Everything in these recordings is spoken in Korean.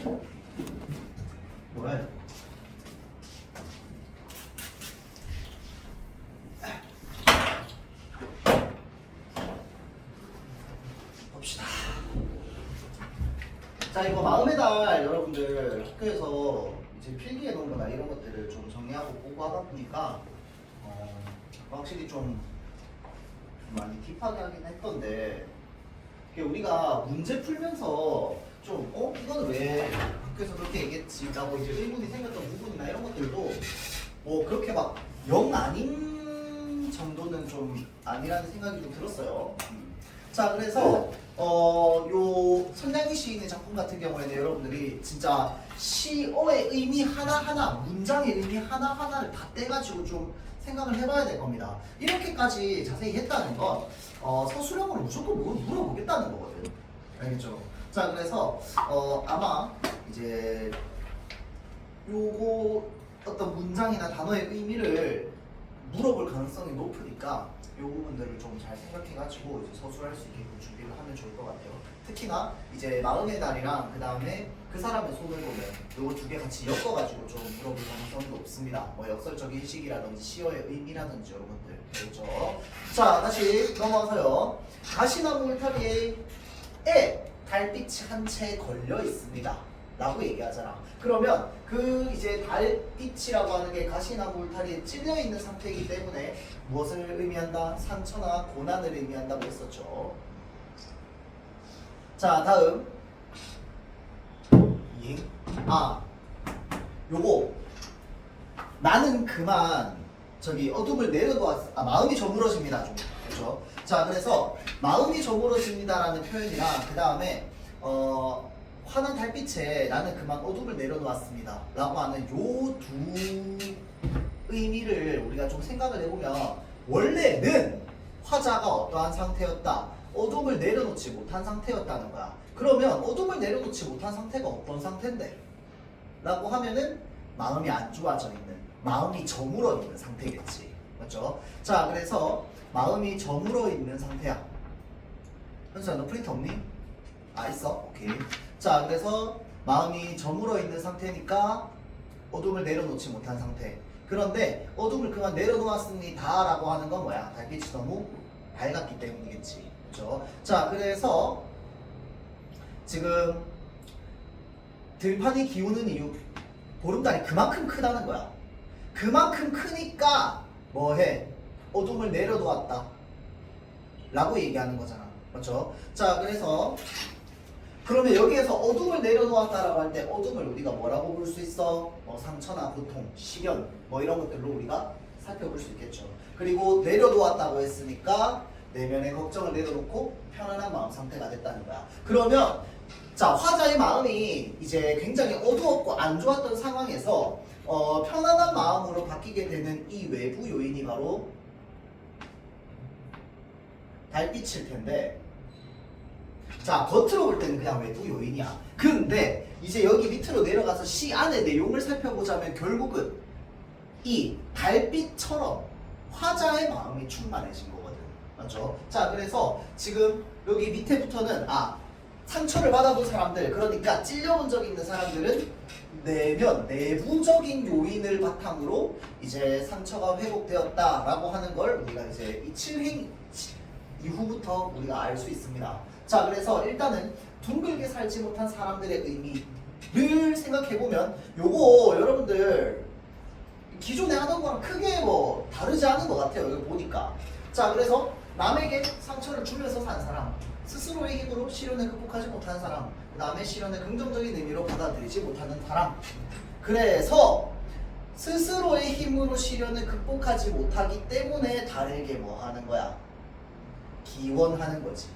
뭐야? 봅시다. 자, 이거 마음의 달 여러분들 학교에서 이제 필기해 놓은 거나 이런 것들을 좀 정리하고 보고하다 보니까 확실히 좀 많이 딥하게 하긴 했던데, 이게 우리가 문제 풀면서 좀 이거는 왜 학교에서 그렇게 얘기했지 라고 이제 의문이 생겼던 부분이나 이런 것들도 뭐 그렇게 막 영 아닌 정도는 좀 아니라는 생각이 좀 들었어요. 자, 그래서 요 선량희 시인의 작품 같은 경우에는 여러분들이 진짜 시어의 의미 하나하나, 문장의 의미 하나하나를 다 떼가지고 좀 생각을 해봐야 될 겁니다. 이렇게까지 자세히 했다는 건 서술형으로 무조건 물어보겠다는 거거든. 알겠죠? 자, 그래서 아마 이제 요거 어떤 문장이나 단어의 의미를 물어볼 가능성이 높으니까 요 부분들을 좀 잘 생각해가지고 이제 서술할 수 있게끔 준비를 하면 좋을 것 같아요. 특히나 이제 마음의 달이랑 그 다음에 그 사람의 손을 보면 요거 두 개 같이 엮어가지고 좀 물어볼 가능성이 높습니다. 뭐 역설적인 식이라든지 시어의 의미라든지 여러분들 그렇죠? 자, 다시 넘어가서요. 가시나무 울타리에 달빛이 한 채 걸려 있습니다 라고 얘기하잖아. 그러면 그 이제 달빛이라고 하는 게 가시나무 울타리에 찔려 있는 상태이기 때문에 무엇을 의미한다? 상처나 고난을 의미한다고 했었죠. 자, 다음 요거 나는 그만 저기 어둠을 내려놓았 마음이 저물어집니다 좀. 그렇죠? 자, 그래서 마음이 저물어집니다라는 표현이랑 그 다음에 환한 달빛에 나는 그만 어둠을 내려놓았습니다 라고 하는 요 두 의미를 우리가 좀 생각을 해보면, 원래는 화자가 어떠한 상태였다? 어둠을 내려놓지 못한 상태였다는 거야. 그러면 어둠을 내려놓지 못한 상태가 어떤 상태인데? 라고 하면은 마음이 안 좋아져 있는, 마음이 저물어 있는 상태겠지. 맞죠? 자, 그래서 마음이 저물어 있는 상태야. 현수야, 너 프린터 없니? 아, 있어? 오케이. 자, 그래서 마음이 저물어 있는 상태니까 어둠을 내려놓지 못한 상태. 그런데 어둠을 그만 내려놓았습니다 라고 하는 건 뭐야? 달빛이 너무 밝았기 때문이겠지. 그렇죠? 자, 그래서 지금 들판이 기우는 이유, 보름달이 그만큼 크다는 거야. 그만큼 크니까 뭐해? 어둠을 내려놓았다 라고 얘기하는 거잖아. 맞죠? 자, 그래서 그러면 여기에서 어둠을 내려놓았다라고 할 때 어둠을 우리가 뭐라고 볼 수 있어? 상처나 고통, 시련 뭐 이런 것들로 우리가 살펴볼 수 있겠죠. 그리고 내려놓았다고 했으니까 내면의 걱정을 내려놓고 편안한 마음 상태가 됐다는 거야. 그러면 자, 화자의 마음이 이제 굉장히 어두웠고 안 좋았던 상황에서 편안한 마음으로 바뀌게 되는 이 외부 요인이 바로 달빛일 텐데, 자, 겉으로 볼 때는 그냥 외부 요인이야. 근데 이제 여기 밑으로 내려가서 시 안의 내용을 살펴보자면 결국은 이 달빛처럼 화자의 마음이 충만해진 거거든. 맞죠? 자, 그래서 지금 여기 밑에부터는 상처를 받아본 사람들, 그러니까 찔려본 적 있는 사람들은 내부적인 요인을 바탕으로 이제 상처가 회복되었다라고 하는 걸 우리가 이제 이 7행 이후부터 우리가 알 수 있습니다. 자, 그래서 일단은 둥글게 살지 못한 사람들의 의미를 생각해보면 요거 여러분들 기존에 하던 거랑 크게 뭐 다르지 않은 것 같아요. 여기 보니까. 자, 그래서 남에게 상처를 주면서 산 사람, 스스로의 힘으로 시련을 극복하지 못한 사람, 그 다음에 시련을 긍정적인 의미로 받아들이지 못하는 사람. 그래서 스스로의 힘으로 시련을 극복하지 못하기 때문에 달에게 뭐 하는 거야? 기원하는 거지.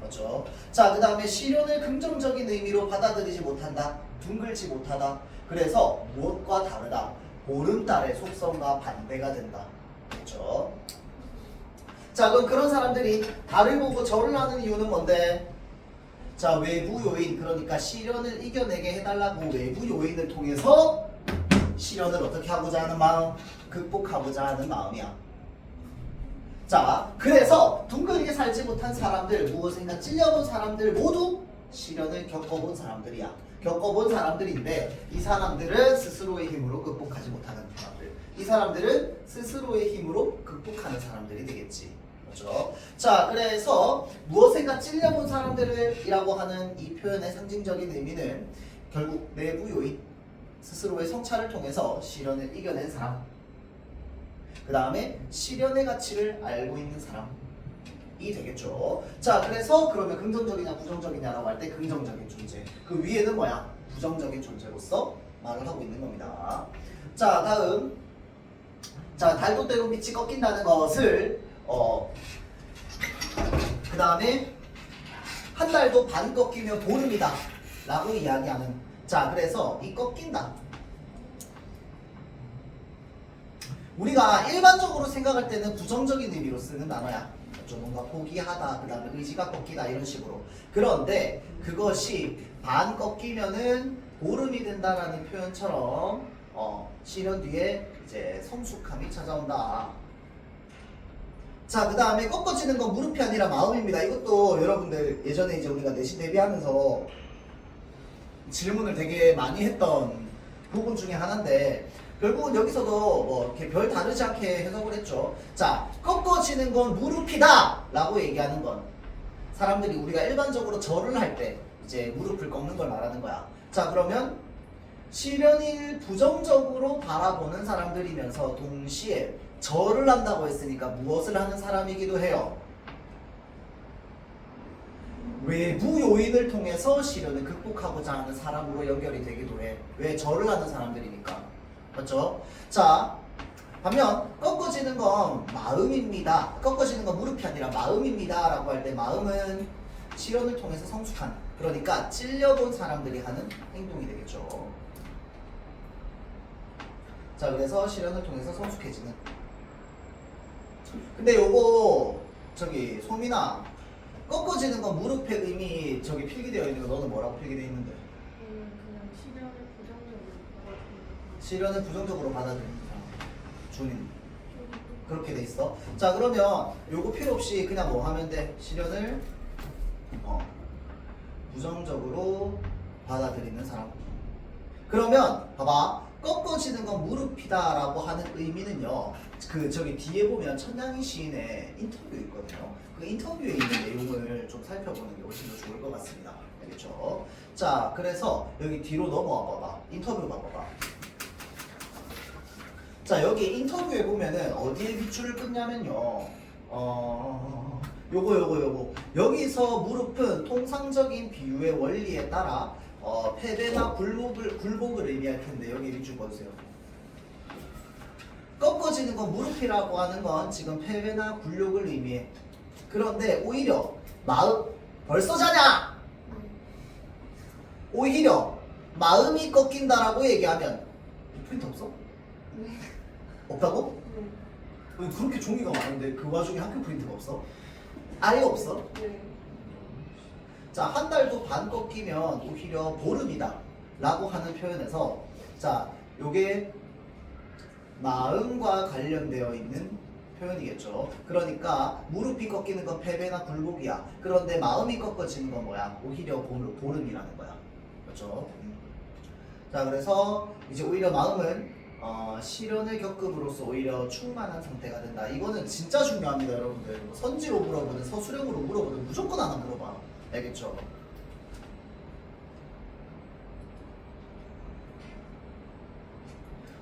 맞죠? 자, 그 다음에 시련을 긍정적인 의미로 받아들이지 못한다. 둥글지 못하다. 그래서 무엇과 다르다? 보름달의 속성과 반대가 된다. 그렇죠? 자, 그럼 그런 사람들이 달을 보고 절을 하는 이유는 뭔데? 자, 외부 요인, 그러니까 시련을 이겨내게 해달라고 외부 요인을 통해서 시련을 어떻게 하고자 하는 마음? 극복하고자 하는 마음이야. 자, 그래서 둥글게 살지 못한 사람들, 무엇인가 찔려본 사람들 모두 시련을 겪어본 사람들이야. 겪어본 사람들인데 이 사람들은 스스로의 힘으로 극복하지 못하는 사람들. 이 사람들은 스스로의 힘으로 극복하는 사람들이 되겠지. 그렇죠? 자, 그래서 무엇인가 찔려본 사람들이라고 하는 이 표현의 상징적인 의미는 결국 내부 요인, 스스로의 성찰을 통해서 시련을 이겨낸 사람, 그 다음에 시련의 가치를 알고 있는 사람이 되겠죠. 자, 그래서 그러면 긍정적이냐 부정적이냐라고 할 때 긍정적인 존재, 그 위에는 뭐야? 부정적인 존재로서 말을 하고 있는 겁니다. 자, 다음, 자, 달도 때로 빛이 꺾인다는 것을 그 다음에 한 달도 반 꺾이면 보름이다 라고 이야기하는. 자, 그래서 이 꺾인다, 우리가 일반적으로 생각할 때는 부정적인 의미로 쓰는 단어야. 좀 뭔가 포기하다, 그 다음에 의지가 꺾이다 이런 식으로. 그런데 그것이 반 꺾이면은 보름이 된다라는 표현처럼 시련 뒤에 이제 성숙함이 찾아온다. 자, 그 다음에 꺾어지는 건 무릎이 아니라 마음입니다. 이것도 여러분들 예전에 이제 우리가 내신 대비하면서 질문을 되게 많이 했던 부분 중에 하나인데, 결국은 여기서도 뭐 이렇게 별 다르지 않게 해석을 했죠. 자, 꺾어지는 건 무릎이다 라고 얘기하는 건 사람들이 우리가 일반적으로 절을 할 때 이제 무릎을 꺾는 걸 말하는 거야. 자, 그러면 시련을 부정적으로 바라보는 사람들이면서 동시에 절을 한다고 했으니까 무엇을 하는 사람이기도 해요? 외부 요인을 통해서 시련을 극복하고자 하는 사람으로 연결이 되기도 해. 왜? 절을 하는 사람들이니까. 맞죠? 자, 반면 꺾어지는 건 마음입니다. 꺾어지는 건 무릎이 아니라 마음입니다 라고 할 때 마음은 시련을 통해서 성숙한, 그러니까 찔려본 사람들이 하는 행동이 되겠죠. 자, 그래서 시련을 통해서 성숙해지는. 근데 요거 저기 소민아, 꺾어지는 건 무릎의 의미 저기 필기되어 있는 거 너는 뭐라고 필기되어 있는데? 그냥 시련을 부정적으로 받아들이는 사람. 준인 그렇게 돼 있어. 자, 그러면 요거 필요 없이 그냥 뭐 하면 돼? 시련을 부정적으로 받아들이는 사람. 그러면 봐봐, 꺾어지는 건 무릎이다 라고 하는 의미는요, 그 저기 뒤에 보면 천냥이 시인의 인터뷰 있거든요. 그 인터뷰에 있는 내용을 좀 살펴보는 게 훨씬 더 좋을 것 같습니다. 알겠죠? 자, 그래서 여기 뒤로 넘어와 봐봐. 인터뷰 봐봐. 자, 여기 인터뷰에 보면은 어디에 밑줄을 끊냐면요, 요거 여기서 무릎은 통상적인 비유의 원리에 따라 패배나 굴복을 의미할 텐데 여기 밑줄 꺼주세요. 꺾어지는 건 무릎이라고 하는 건 지금 패배나 굴욕을 의미해. 그런데 오히려 마음, 벌써 자냐? 오히려 마음이 꺾인다라고 얘기하면 프린트 없어? 네. 없다고? 네. 그렇게 종이가 많은데 그 와중에 학교 프린트가 없어? 아예 없어? 네. 자, 한 달도 반 꺾이면 오히려 보름이다 라고 하는 표현에서, 자, 요게 마음과 관련되어 있는 표현이겠죠. 그러니까 무릎이 꺾이는 건 패배나 굴복이야. 그런데 마음이 꺾어지는 건 뭐야? 오히려 보름이라는 거야. 그렇죠? 자, 그래서 이제 오히려 마음은 시련을 겪음으로써 오히려 충만한 상태가 된다. 이거는 진짜 중요합니다, 여러분들. 선지로 물어보든 서술형으로 물어보든 무조건 하나 물어봐. 알겠죠?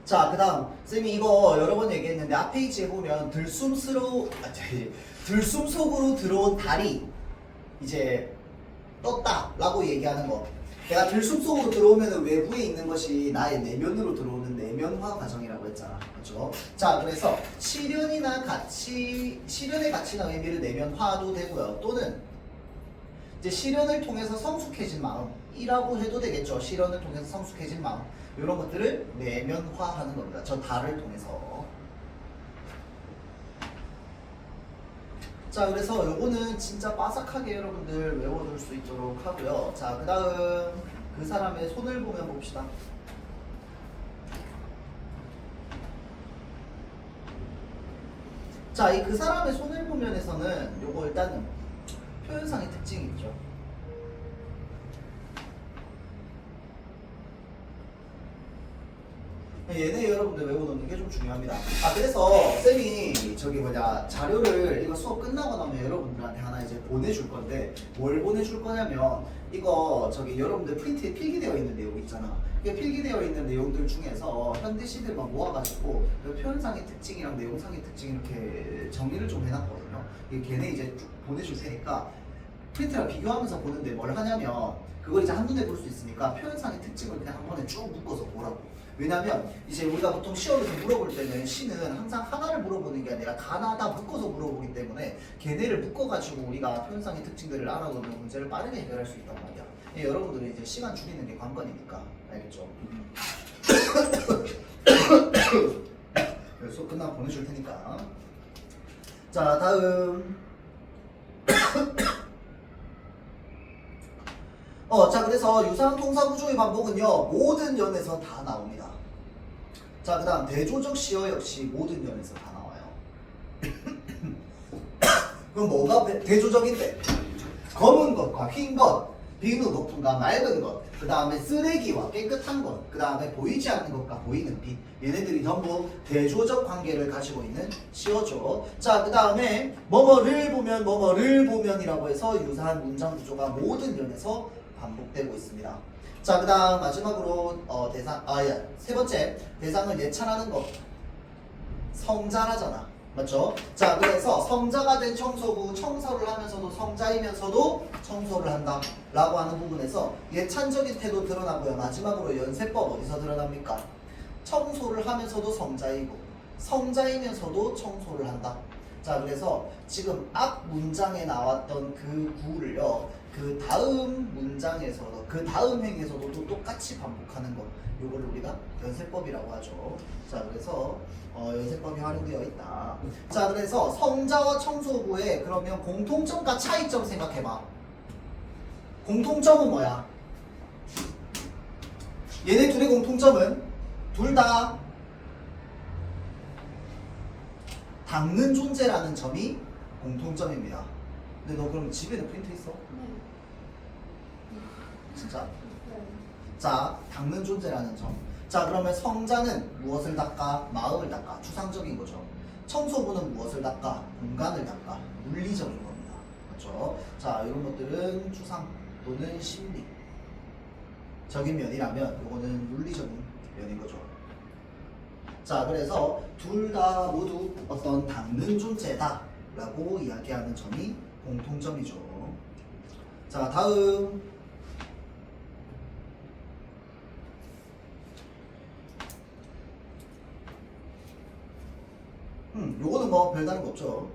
자, 그 다음 쌤이 이거 여러 번 얘기했는데 앞 페이지에 보면 들숨 속으로 들어온 달이 이제 떴다 라고 얘기하는 거. 내가 들숨 속으로 들어오면 외부에 있는 것이 나의 내면으로 들어오는 내면화 과정이라고 했잖아. 그렇죠? 자, 그래서 시련의 가치나 의미를 내면화도 되고요. 또는 이제 시련을 통해서 성숙해진 마음이라고 해도 되겠죠. 시련을 통해서 성숙해진 마음, 이런 것들을 내면화하는 겁니다. 저 달을 통해서. 자, 그래서 요거는 진짜 빠삭하게 여러분들 외워둘 수 있도록 하고요. 자, 그 다음 그 사람의 손을 보면 봅시다. 자, 이 그 사람의 손을 보면에서는 요거 일단은 표현상의 특징이 있죠. 얘네 여러분들 외워놓는 게 좀 중요합니다. 아 그래서 쌤이 저기 뭐냐 자료를 이거 수업 끝나고 나면 여러분들한테 하나 이제 보내줄 건데 뭘 보내줄 거냐면 이거 저기 여러분들 프린트에 필기되어 있는 내용 있잖아. 이게 필기되어 있는 내용들 중에서 현대 시들만 모아가지고 그 표현상의 특징이랑 내용상의 특징 이렇게 정리를 좀 해놨거든요. 이게 걔네 이제 쭉 보내줄 테니까 프린트랑 비교하면서 보는데 뭘 하냐면 그걸 이제 한눈에 볼 수 있으니까 표현상의 특징을 그냥 한 번에 쭉 묶어서 보라고. 왜냐면 이제 우리가 보통 시험에서 물어볼 때는 시는 항상 하나를 물어보는 게 아니라 하나 묶어서 물어보기 때문에 걔네를 묶어가지고 우리가 표현상의 특징들을 알아두면 문제를 빠르게 해결할 수 있단 말이야. 예, 여러분들은 이제 시간 줄이는 게 관건이니까 알겠죠? 수업 끝나고 보내줄 테니까. 자 다음. 자 그래서 유사한 동사 구조의 반복은요 모든 연에서 다 나옵니다. 자 그다음 대조적 시어 역시 모든 연에서 다 나와요. 그럼 뭐가 대조적인데? 검은 것과 흰 것, 비누 높은가 맑은 것, 그 다음에 쓰레기와 깨끗한 것, 그 다음에 보이지 않는 것과 보이는 빛, 얘네들이 전부 대조적 관계를 가지고 있는 시어죠. 자 그 다음에 뭐뭐를 보면 뭐뭐를 보면이라고 해서 유사한 문장 구조가 모든 연에서 반복되고 있습니다. 자, 그다음 마지막으로 세 번째 대상을 예찬하는 것. 성자라잖아, 맞죠? 자, 그래서 성자가 된 청소부, 청소를 하면서도 성자이면서도 청소를 한다라고 하는 부분에서 예찬적인 태도 드러나고요. 마지막으로 연세법 어디서 드러납니까? 청소를 하면서도 성자이고 성자이면서도 청소를 한다. 자, 그래서 지금 앞 문장에 나왔던 그 구를요. 그 다음 문장에서도 그 다음 행에서도 또 똑같이 반복하는 것, 요걸 우리가 연세법이라고 하죠. 자 그래서 연세법이 활용되어 있다. 자 그래서 성자와 청소부의 그러면 공통점과 차이점 생각해봐. 공통점은 뭐야? 얘네 둘의 공통점은 둘 다 닦는 존재라는 점이 공통점입니다. 근데 너 그럼 집에는 프린트 있어? 네. 진짜? 네. 자, 닦는 존재라는 점. 자, 그러면 성자는 무엇을 닦아? 마음을 닦아. 추상적인 거죠. 청소부는 무엇을 닦아? 공간을 닦아. 물리적인 겁니다. 그렇죠? 자, 이런 것들은 추상 또는 심리적인 면이라면 이거는 물리적인 면인 거죠. 자, 그래서 둘 다 모두 어떤 닦는 존재다 라고 이야기하는 점이 공통점이죠. 자, 다음. 요거는 뭐 별다른 거 없죠.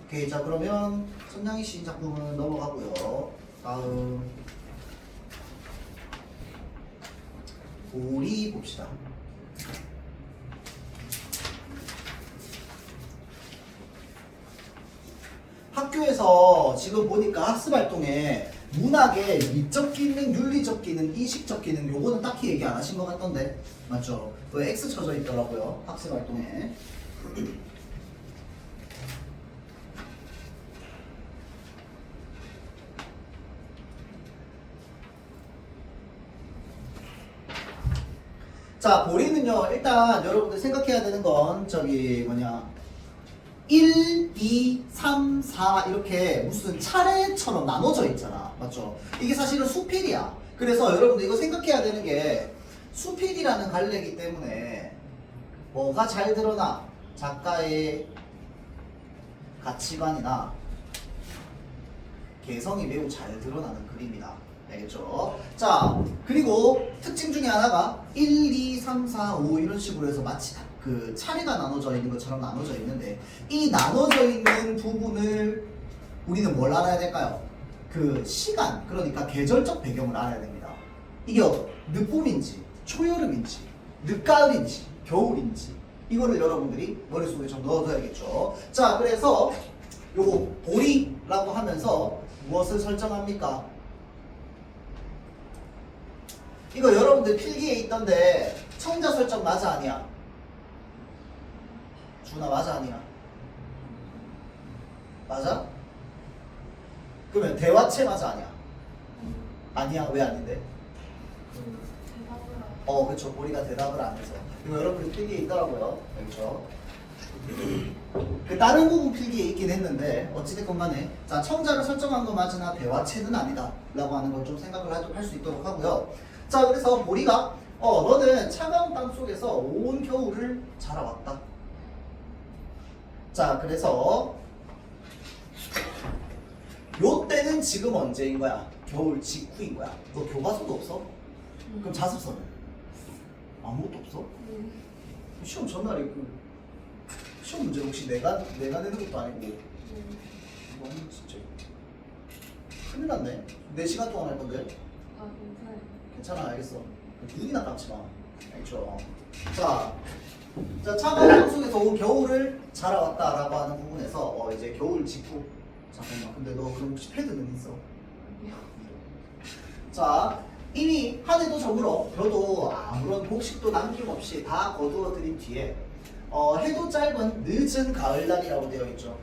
오케이, 자 그러면 선량희 시인 작품은 넘어가고요. 다음 보리 봅시다. 학교에서 지금 보니까 학습 활동에 문학의 미적 기능, 윤리적 기능, 인식적 기능 요거는 딱히 얘기 안 하신 것 같던데 맞죠? 그 X 쳐져 있더라고요 학습 활동에. 자 보리는요 일단 여러분들 생각해야 되는 건 저기 뭐냐 1, 2, 3, 4 이렇게 무슨 차례처럼 나눠져 있잖아. 맞죠? 이게 사실은 수필이야. 그래서 여러분들 이거 생각해야 되는 게 수필이라는 갈래기 때문에 뭐가 잘 드러나? 작가의 가치관이나 개성이 매우 잘 드러나는 글입니다. 알겠죠? 자, 그리고 특징 중에 하나가 1, 2, 3, 4, 5 이런 식으로 해서 마치 그 차례가 나눠져 있는 것처럼 나눠져 있는데 이 나눠져 있는 부분을 우리는 뭘 알아야 될까요? 그 시간, 그러니까 계절적 배경을 알아야 됩니다. 이게 늦봄인지 초여름인지 늦가을인지 겨울인지 이거를 여러분들이 머릿속에 좀 넣어둬야겠죠. 자, 그래서 요거 보리라고 하면서 무엇을 설정합니까? 이거 여러분들 필기에 있던데 청자 설정 맞아 아니야? 준아 맞아 아니야? 맞아? 그러면 대화체 맞아 아니야? 아니야. 왜 아닌데? 그렇죠. 보리가 대답을 안 해서. 이거 여러분 필기에 있더라고요. 그렇죠. 그 다른 부분 필기에 있긴 했는데 어찌됐건 간에 자 청자를 설정한 거 맞으나 대화체는 아니다 라고 하는 걸 좀 생각을 할 수 있도록 하고요. 자 그래서 보리가 너는 차가운 땅 속에서 온 겨울을 자라왔다. 자 그래서 요 때는 지금 언제인 거야? 겨울 직후인 거야. 너 교과서도 없어? 그럼 자습서는? 아무것도 없어? 시험 전날에 시험 문제 혹시 내가 내는 것도 아니고 너무 진짜 큰일 났네. 4시간 동안 할 건데. 괜찮아 알겠어. 눈이나 감지 마. 알죠? 자 차가운 땅 속에서 온 겨울을 자라왔다라고 하는 부분에서 이제 겨울 직후. 잠깐만. 근데 너 그럼 혹시 패드는 있어? 자 이미 한 해도 저물어 벼도 아무런 곡식도 남김없이 다 거두어 들인 뒤에 해도 짧은 늦은 가을날이라고 되어 있죠.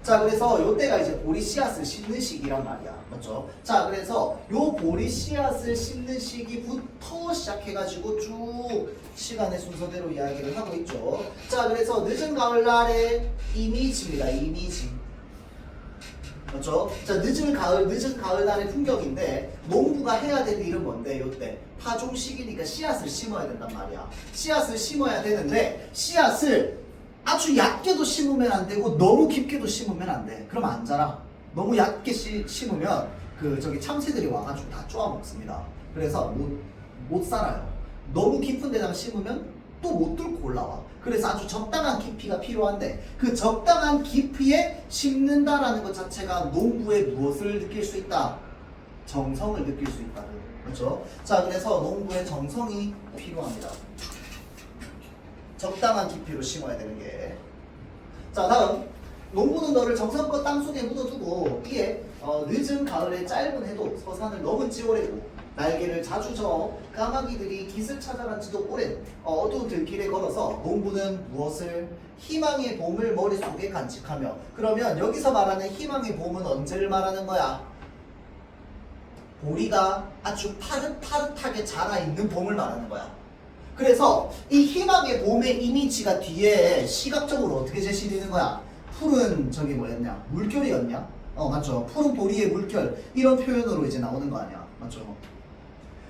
자 그래서 요때가 이제 보리 씨앗을 심는 시기란 말이야. 맞죠? 자 그래서 요 보리 씨앗을 심는 시기부터 시작해가지고 쭉 시간의 순서대로 이야기를 하고 있죠. 자 그래서 늦은 가을날의 이미지입니다. 이미지. 그렇죠? 자 늦은 가을날의 풍경인데 농부가 해야 될 일은 뭔데? 요때 파종 시기니까 씨앗을 심어야 된단 말이야. 씨앗을 심어야 되는데 씨앗을 아주 얕게도 심으면 안 되고 너무 깊게도 심으면 안 돼. 그럼 안 자라. 너무 얕게 심으면 참새들이 와가지고 다 쪼아 먹습니다. 그래서 못 살아요. 너무 깊은 데다가 심으면 또 못 뚫고 올라와. 그래서 아주 적당한 깊이가 필요한데 그 적당한 깊이에 심는다라는 것 자체가 농부의 무엇을 느낄 수 있다? 정성을 느낄 수 있다. 그렇죠? 자 그래서 농부의 정성이 필요합니다. 적당한 깊이로 심어야 되는 게. 자 다음 농부는 너를 정성껏 땅속에 묻어두고 이에 늦은 가을에 짧은 해도 서산을 너무지 오래고 날개를 자주 저어 까마귀들이 깃을 찾아간지도 오랜 어두운 들길에 걸어서 농부는 무엇을? 희망의 봄을 머릿속에 간직하며. 그러면 여기서 말하는 희망의 봄은 언제를 말하는 거야? 보리가 아주 파릇파릇하게 자라있는 봄을 말하는 거야. 그래서 이 희망의 봄의 이미지가 뒤에 시각적으로 어떻게 제시되는 거야? 푸른 뭐였냐? 물결이었냐? 맞죠. 푸른 보리의 물결 이런 표현으로 이제 나오는 거 아니야. 맞죠.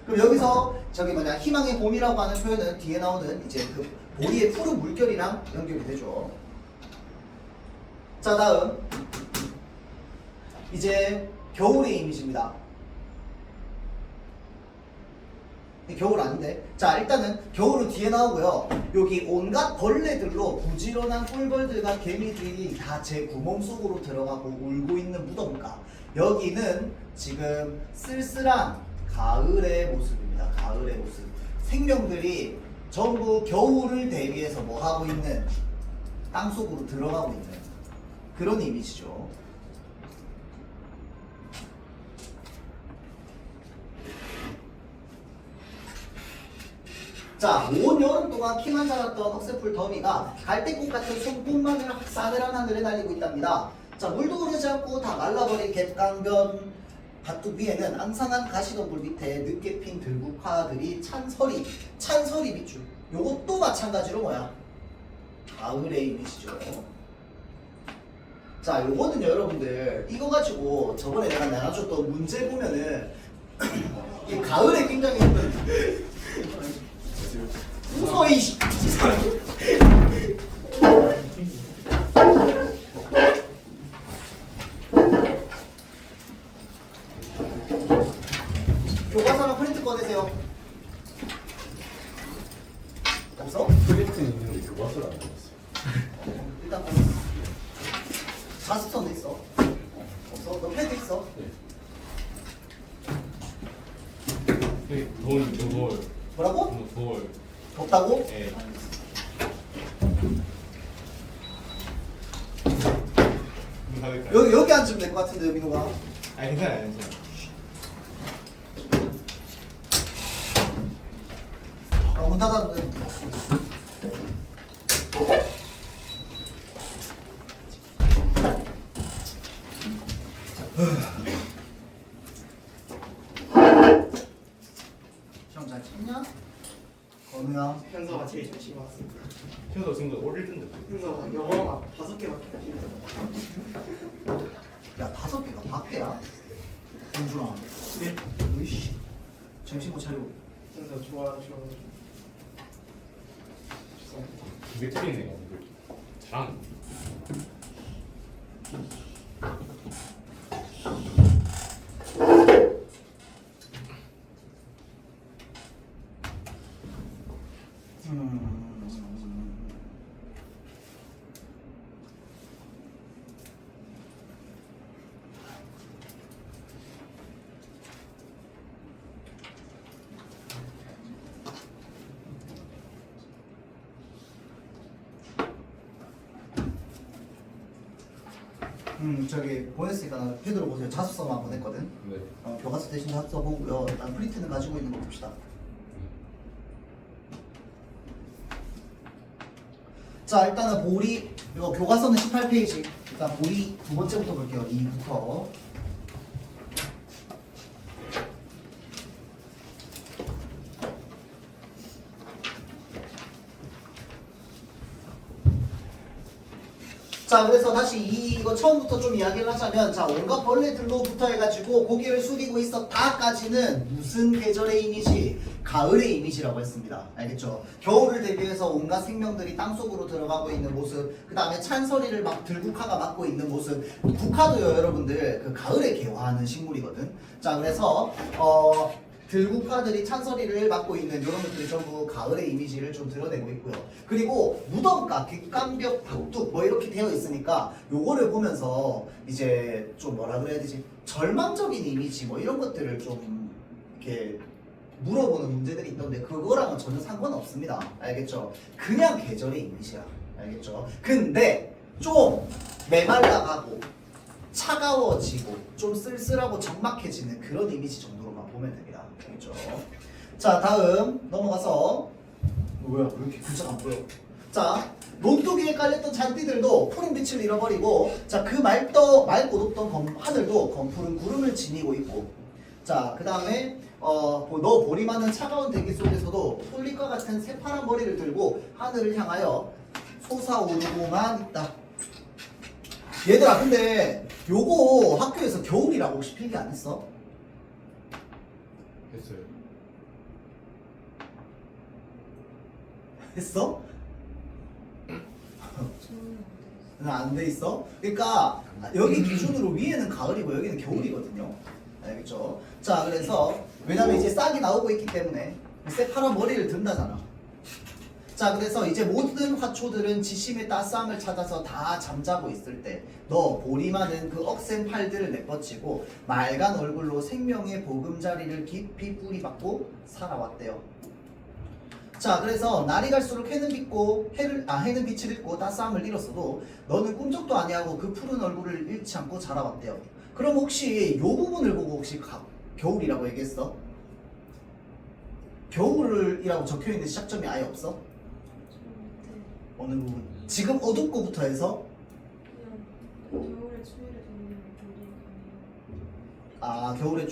그럼 여기서 희망의 봄이라고 하는 표현은 뒤에 나오는 이제 그 보리의 푸른 물결이랑 연결이 되죠. 자 다음 이제 겨울의 이미지입니다. 겨울 아닌데. 자 일단은 겨울은 뒤에 나오고요. 여기 온갖 벌레들로 부지런한 꿀벌들과 개미들이 다 제 구멍 속으로 들어가고 울고 있는 무덤가. 여기는 지금 쓸쓸한 가을의 모습입니다. 가을의 모습. 생명들이 전부 겨울을 대비해서 뭐 하고 있는, 땅속으로 들어가고 있는 그런 이미지죠. 자, 온 여름 동안 키만 자랐던 억새풀 더미가 갈대꽃 같은 손톱만을 싸늘한 하늘에 날리고 있답니다. 자, 물도 흐르지 않고 다 말라버린 갯강변 밭둑 위에는 앙상한 가시덤불 밑에 늦게 핀 들국화들이 찬설이 비추. 요것도 마찬가지로 뭐야? 가을의 이미지죠. 자, 요거는 여러분들 이거 가지고 저번에 내가 나눠줬던 문제 보면은 이 가을에 굉장히 웃어 이씨. 교과서랑 프린트 꺼내세요. 없어? 프린트는 있는데 교과서를 안 받았어요. 일단 꺼내. 자습서도 있어. 없어? 너 패드 있어? 네. 돈 뭐라고? 돈. 없다고? 예. 여기 앉으면 될 것 같은데 민호가. 아 괜찮아요. 문 닫아도 돼. 시험 잘 쳐. 어느야? 현서가 제일 열심히 왔어. 현서 지금 어릴 텐데. 현서가 영어가 5개밖에 안 돼. 야 5개가 밖에야? 공준아. 네. 으이씨. 정신 못 차리고. 현서 좋아하셔. 죄송합니다. 그게 틀리네요. 장. 저기 보냈으니까 패드로 보세요. 자습서만 보냈거든. 네. 교과서 대신 자습서 보고요. 일단 프린트는 가지고 있는 거 봅시다. 자 일단은 보리 이거 교과서는 18페이지. 일단 보리 두 번째부터 볼게요. 2부터. 자 그래서 다시 이거 처음부터 좀 이야기를 하자면 자 온갖 벌레들로부터 해가지고 고개를 숙이고 있었다까지는 무슨 계절의 이미지? 가을의 이미지라고 했습니다. 알겠죠? 겨울을 대비해서 온갖 생명들이 땅속으로 들어가고 있는 모습, 그 다음에 찬서리를 막 들국화가 맡고 있는 모습. 국화도요 여러분들 그 가을에 개화하는 식물이거든. 자 그래서 들국화들이 찬서리를 맡고 있는 이런 것들이 전부 가을의 이미지를 좀 드러내고 있고요. 그리고 무덤가, 뒷감벽, 박둑 뭐 이렇게 되어 있으니까 요거를 보면서 이제 좀 뭐라 그래야 되지? 절망적인 이미지 뭐 이런 것들을 좀 이렇게 물어보는 문제들이 있던데 그거랑은 전혀 상관없습니다. 알겠죠? 그냥 계절의 이미지야. 알겠죠? 근데 좀 메말라가고 차가워지고 좀 쓸쓸하고 적막해지는 그런 이미지 정도로만 보면 됩니다. 알겠죠? 자 다음 넘어가서 뭐야 왜 이렇게 글자가 안 보여? 자 논두기에 깔렸던 잔디들도 푸른 빛을 잃어버리고 자 그 맑고 높던 하늘도 검푸른 구름을 지니고 있고 자 그 다음에 너 보리 많은 차가운 대기 속에서도 폴립과 같은 새파란 머리를 들고 하늘을 향하여 솟아오르고만 있다. 얘들아 근데 요거 학교에서 겨울이라고 혹시 필기 안 했어? 했어요. 했어? 저는 안 돼 있어? 그러니까 여기 기준으로 위에는 가을이고 여기는 겨울이거든요. 알겠죠? 자 그래서 왜냐면 이제 싹이 나오고 있기 때문에 새파란 머리를 든다잖아. 자 그래서 이제 모든 화초들은 지심의 따스함을 찾아서 다 잠자고 있을 때 너 보리 많은 그 억센 팔들을 내뻗치고 맑은 얼굴로 생명의 보금자리를 깊이 뿌리박고 살아왔대요. 자 그래서 날이 갈수록 해는 빛을 잃고 따스함을 잃었어도 너는 꿈쩍도 아니하고 그 푸른 얼굴을 잃지 않고 자라왔대요. 그럼 혹시 요 부분을 보고 혹시 겨울이라고 얘기했어? 겨울이라고 적혀있는 시작점이 아예 없어? 네. 어느 부분? 지금 어둡고부터 해서 그냥 겨울에 추위를 겪는 겨울이 가네요. 아 겨울에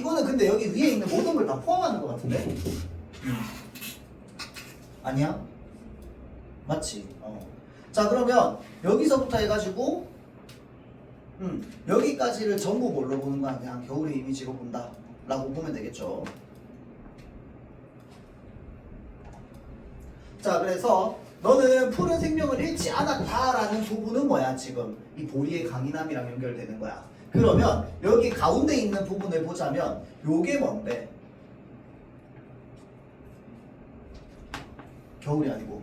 이거는 근데 여기 위에 있는 모든 걸 다 포함하는 것 같은데? 아니야? 맞지? 자 그러면 여기서부터 해가지고 여기까지를 전부 뭘로 보는 거야? 그냥 겨울의 이미지로 본다 라고 보면 되겠죠. 자 그래서 너는 푸른 생명을 잃지 않았다라는 부분은 뭐야? 지금 이 보리의 강인함이랑 연결되는 거야. 그러면 여기 가운데 있는 부분을 보자면 요게 뭔데? 겨울이 아니고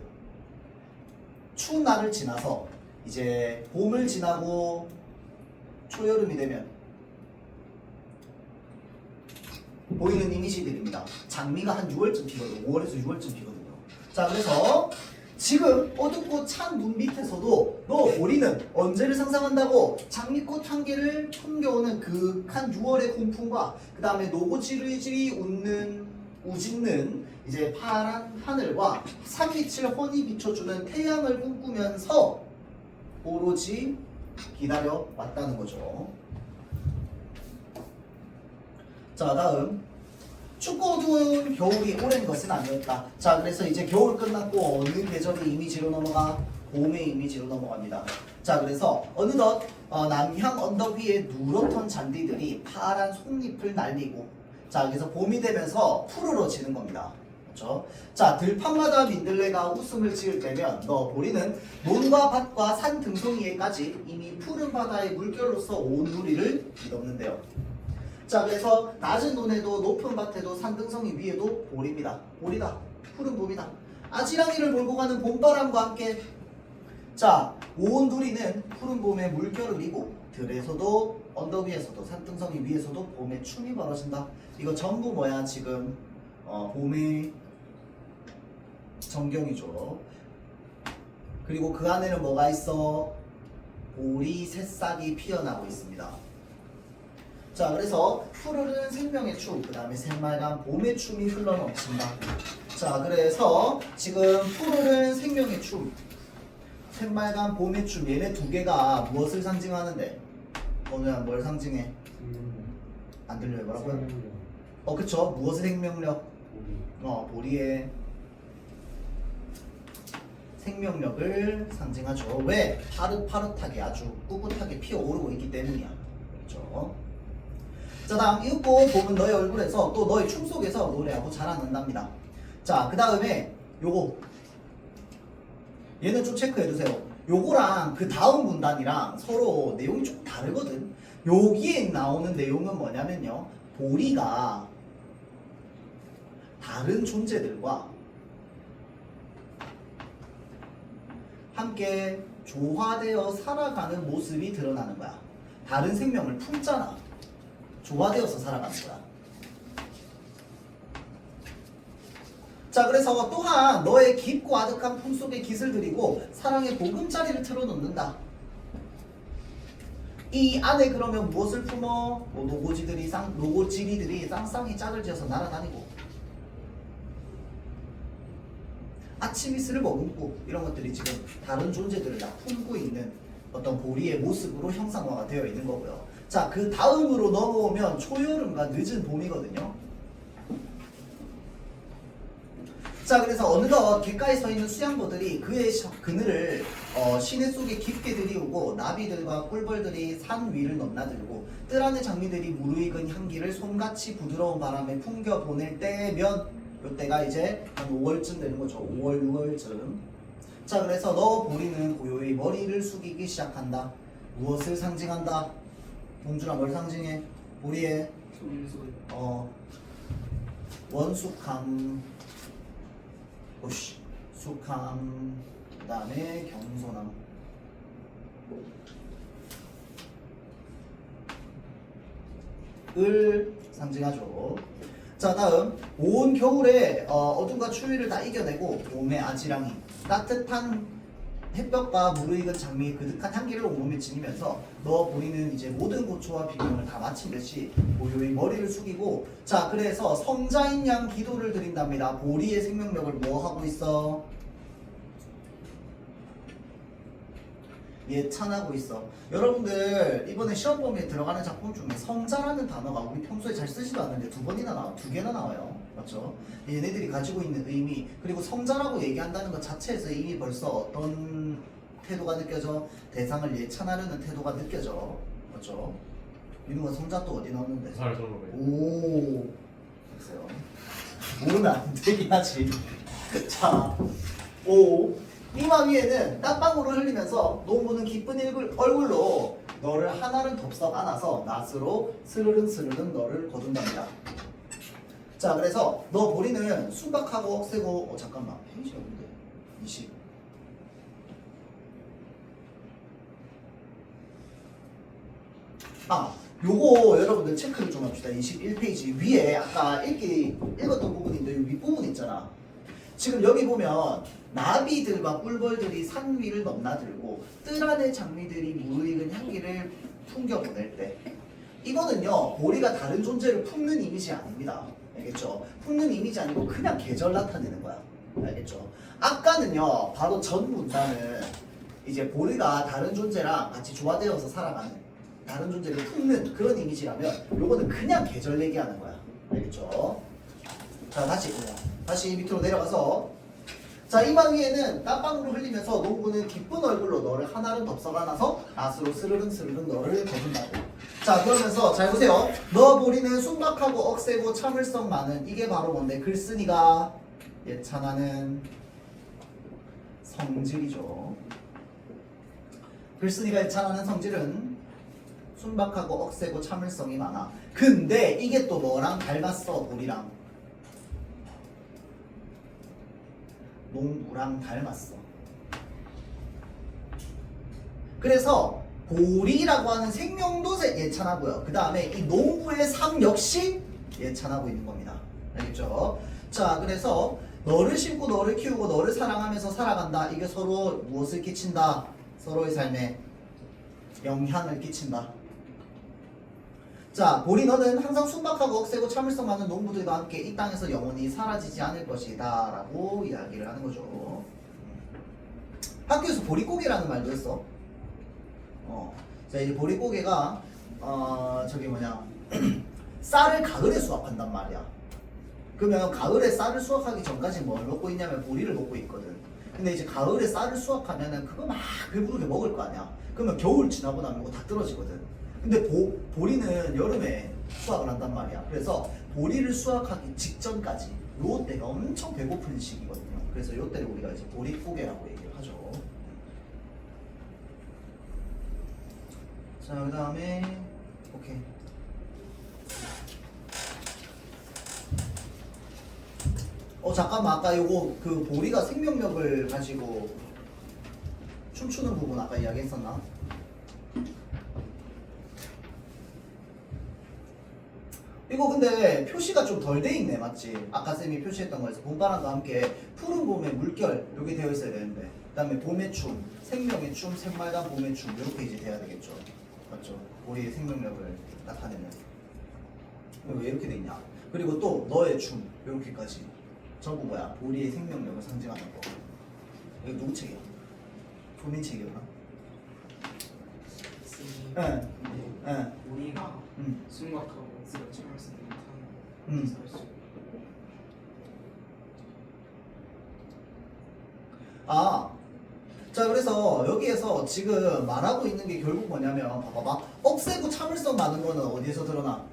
추운 날을 지나서 이제 봄을 지나고 초여름이 되면 보이는 이미지들입니다. 장미가 한 6월쯤 피거든요. 5월에서 6월쯤 피거든요. 자 그래서 지금 어둡고 찬 눈 밑에서도 너 보리는 언제를 상상한다고? 장미꽃 한 개를 풍겨오는 그한 6월의 공풍과 그 다음에 노고지리지리 우짖는 이제 파란 하늘과 산빛을 훤히 비춰주는 태양을 꿈꾸면서 오로지 기다려 왔다는 거죠. 자 다음 춥고 어두운 겨울이 오랜 것은 아니었다. 자, 그래서 이제 겨울 끝났고 어느 계절의 이미지로 넘어가? 봄의 이미지로 넘어갑니다. 자, 그래서 어느덧 남향 언덕 위에 누렇던 잔디들이 파란 속잎을 날리고, 자, 그래서 봄이 되면서 푸르러지는 겁니다. 그렇죠? 자, 들판마다 민들레가 웃음을 지을 때면 너 보리는 논과 밭과 산 등성이에까지 이미 푸른 바다의 물결로서 온 누리를 뒤덮는데요. 자, 그래서 낮은 논에도 높은 밭에도 산등성이 위에도 보리입니다. 보리다. 푸른 봄이다. 아지랑이를 몰고 가는 봄바람과 함께, 자, 온 누리는 푸른 봄의 물결을 이고 들에서도 언덕 위에서도 산등성이 위에서도 봄의 춤이 벌어진다. 이거 전부 뭐야 지금 봄의 전경이죠. 그리고 그 안에는 뭐가 있어? 보리 새싹이 피어나고 있습니다. 자, 그래서 푸르른 생명의 춤, 그 다음에 새빨간 봄의 춤이 흘러넘친다. 자, 그래서 지금 푸르른 생명의 춤, 새빨간 봄의 춤, 얘네 두 개가 무엇을 상징하는데? 오늘 뭘 상징해? 안 들려요? 뭐라고요? 그쵸? 무엇의 생명력? 보리의 생명력을 상징하죠. 왜? 파릇파릇하게 아주 꿋꿋하게 피어오르고 있기 때문이야. 그렇죠? 자, 다음 읽고 보면 너의 얼굴에서 또 너의 춤 속에서 노래하고 자라난답니다. 자, 그 다음에 요거 얘는 좀 체크해두세요. 요거랑 그 다음 문단이랑 서로 내용이 좀 다르거든. 여기에 나오는 내용은 뭐냐면요, 보리가 다른 존재들과 함께 조화되어 살아가는 모습이 드러나는 거야. 다른 생명을 품잖아. 조화되어서 살아가는 거야. 자, 그래서 또한 너의 깊고 아득한 품속에 깃을 들이고 사랑의 보금자리를 틀어놓는다. 이 안에 그러면 무엇을 품어? 노고지리들이 쌍쌍이 짝을 지어서 날아다니고, 아침 이슬을 머금고, 이런 것들이 지금 다른 존재들을 다 품고 있는 어떤 보리의 모습으로 형상화가 되어 있는 거고요. 자, 그 다음으로 넘어오면 초여름과 늦은 봄이거든요. 자, 그래서 어느덧 길가에 서 있는 수양보들이 그의 그늘을 시내 속에 깊게 들이우고, 나비들과 꿀벌들이 산 위를 넘나들고, 뜰 안의 장미들이 무르익은 향기를 솜같이 부드러운 바람에 풍겨 보낼 때면, 이때가 이제 한 5월쯤 되는 거죠. 5월, 6월쯤. 자, 그래서 너 보리는 고요히 머리를 숙이기 시작한다. 무엇을 상징한다? 동준아, 뭘 상징해? 보리의 원숙함, 숙함, 그 다음에 겸손함. 을 상징하죠. 자, 다음 온 겨울에 어둠과 추위를 다 이겨내고 봄의 아지랑이, 따뜻한 햇볕과 무르익은 장미의 그득한 향기를 온몸에 지니면서 너 보리는 이제 모든 고초와 비명을 다 마친 듯이 고요히 머리를 숙이고, 자, 그래서 성자인 양 기도를 드린답니다. 보리의 생명력을 뭐 하고 있어? 예찬하고 있어. 여러분들 이번에 시험 범위에 들어가는 작품 중에 성자라는 단어가 우리 평소에 잘 쓰지도 않는데 두 개나 나와요. 맞죠? 얘네들이 가지고 있는 의미, 그리고 성자라고 얘기한다는 것 자체에서 이미 벌써 어떤 태도가 느껴져? 대상을 예찬하려는 태도가 느껴져. 맞죠? 이놈은 성자 또 어디 나오는데? 오, 글쎄요. 모르면 안 되긴 하지. 자, 이마 위에는 땀방울을 흘리면서 농부는 기쁜 얼굴로 너를 하나를 덥석 안아서 낫으로 스르릉 너를 거둔답니다. 자, 그래서 너 보리는 순박하고 억세고, 잠깐만, 페이지가 뭔데? 20. 요거 여러분들 체크를 좀 합시다. 21페이지 위에 아까 읽었던 부분인데 이 윗부분 있잖아. 지금 여기 보면 나비들과 꿀벌들이 산 위를 넘나들고 뜰 안의 장미들이 무르익은 향기를 풍겨보낼 때, 이거는요 보리가 다른 존재를 품는 이미지 아닙니다. 알겠죠? 품는 이미지 아니고 그냥 계절 나타내는 거야. 알겠죠? 아까는요 바로 전 문단은 이제 보리가 다른 존재랑 같이 조화되어서 살아가는, 다른 존재를 품는 그런 이미지라면 요거는 그냥 계절 얘기하는 거야. 알겠죠? 자, 다시 밑으로 내려가서 자, 이방위에는 땀방울을 흘리면서 농부는 기쁜 얼굴로 너를 하나를 덥석 안아서 낫으로 스르륵 스르륵 너를 거둔다고. 자, 그러면서 잘 보세요. 너 보리는 순박하고 억세고 참을성 많은 이게 바로 뭔데? 글쓴이가 예찬하는 성질이죠. 글쓴이가 예찬하는 성질은 순박하고 억세고 참을성이 많아. 근데 이게 또 뭐랑 닮았어? 보리랑 농부랑 닮았어. 그래서 보리라고 하는 생명도 예찬하고요. 그 다음에 이 농부의 삶 역시 예찬하고 있는 겁니다. 알겠죠? 자, 그래서 너를 심고 너를 키우고 너를 사랑하면서 살아간다. 이게 서로 무엇을 끼친다? 서로의 삶에 영향을 끼친다. 자, 보리 너는 항상 순박하고 억세고 참을성 많은 농부들과 함께 이 땅에서 영원히 사라지지 않을 것이다 라고 이야기를 하는 거죠. 학교에서 보릿고개라는 말도 했어. 자, 이제 보릿고개가 저기 뭐냐 쌀을 가을에 수확한단 말이야. 그러면 가을에 쌀을 수확하기 전까지 뭘 먹고 있냐면 보리를 먹고 있거든. 근데 이제 가을에 쌀을 수확하면은 그거 막 배부르게 먹을 거 아니야. 그러면 겨울 지나고 나면 이거 다 떨어지거든. 근데 보리는 여름에 수확을 한단 말이야. 그래서 보리를 수확하기 직전까지 요 때가 엄청 배고픈 시기거든요. 그래서 요 때를 우리가 이제 보릿고개라고 얘기를 하죠. 자, 그 다음에 오케이. 잠깐만, 아까 요거 그 보리가 생명력을 가지고 춤추는 부분 아까 이야기했었나? 이거 근데 표시가 좀 덜 돼 있네, 맞지? 아까 쌤이 표시했던 거에서 봄바람과 함께 푸른 봄의 물결 여기 되어 있어야 되는데, 그 다음에 봄의 춤, 생명의 춤, 새말간 봄의 춤 이렇게 이제 돼야 되겠죠, 맞죠? 우리의 생명력을 나타내는. 왜 이렇게 돼 있냐? 그리고 또 너의 춤 이렇게까지 전부 뭐야? 보리의 생명력을 상징하는 거. 이거 누구 책이야? 본인 책이었나? 네. 네. 우리가 순박하고 억세고 참을성 못하는 사실. 자, 그래서 여기에서 지금 말하고 있는 게 결국 뭐냐면 봐봐봐. 억세고 참을성 많은 거는 어디에서 드러나?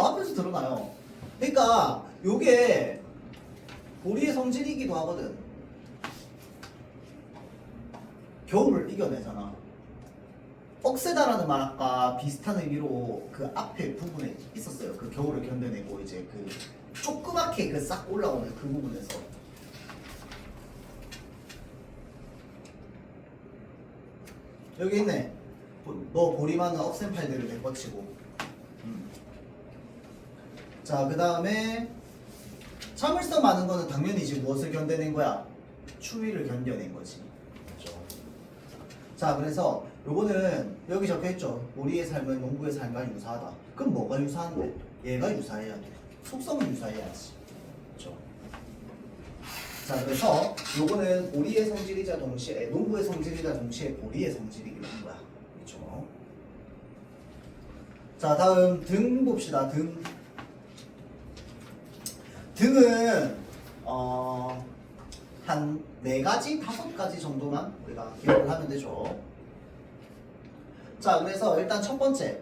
앞에서 드러나요. 그러니까 요게 보리의 성질이기도 하거든. 겨울을 이겨내잖아. 억세다라는 말 아까 비슷한 의미로 그 앞에 부분에 있었어요. 그 겨울을 견뎌내고 이제 그 조그맣게 그 싹 올라오는 그 부분에서. 여기 있네. 너 보리 많은 억센 팔들을 내뻗치고. 자, 그 다음에 참을성 많은 거는 당연히 지금 무엇을 견뎌낸 거야? 추위를 견뎌낸 거지. 그렇죠? 자, 그래서 요거는 여기 적혀있죠. 보리의 삶은 농부의 삶과 유사하다. 그럼 뭐가 유사한데? 얘가 유사해야 돼. 속성은 유사해야지. 그렇죠? 자, 그래서 요거는 보리의 성질이자 동시에 농부의 성질이자 동시에 보리의 성질이기도 한 거야. 그렇죠? 자, 다음 등 봅시다. 등은 한 4가지, 5가지 정도만 우리가 기억을 하면 되죠. 자, 그래서 일단 첫 번째,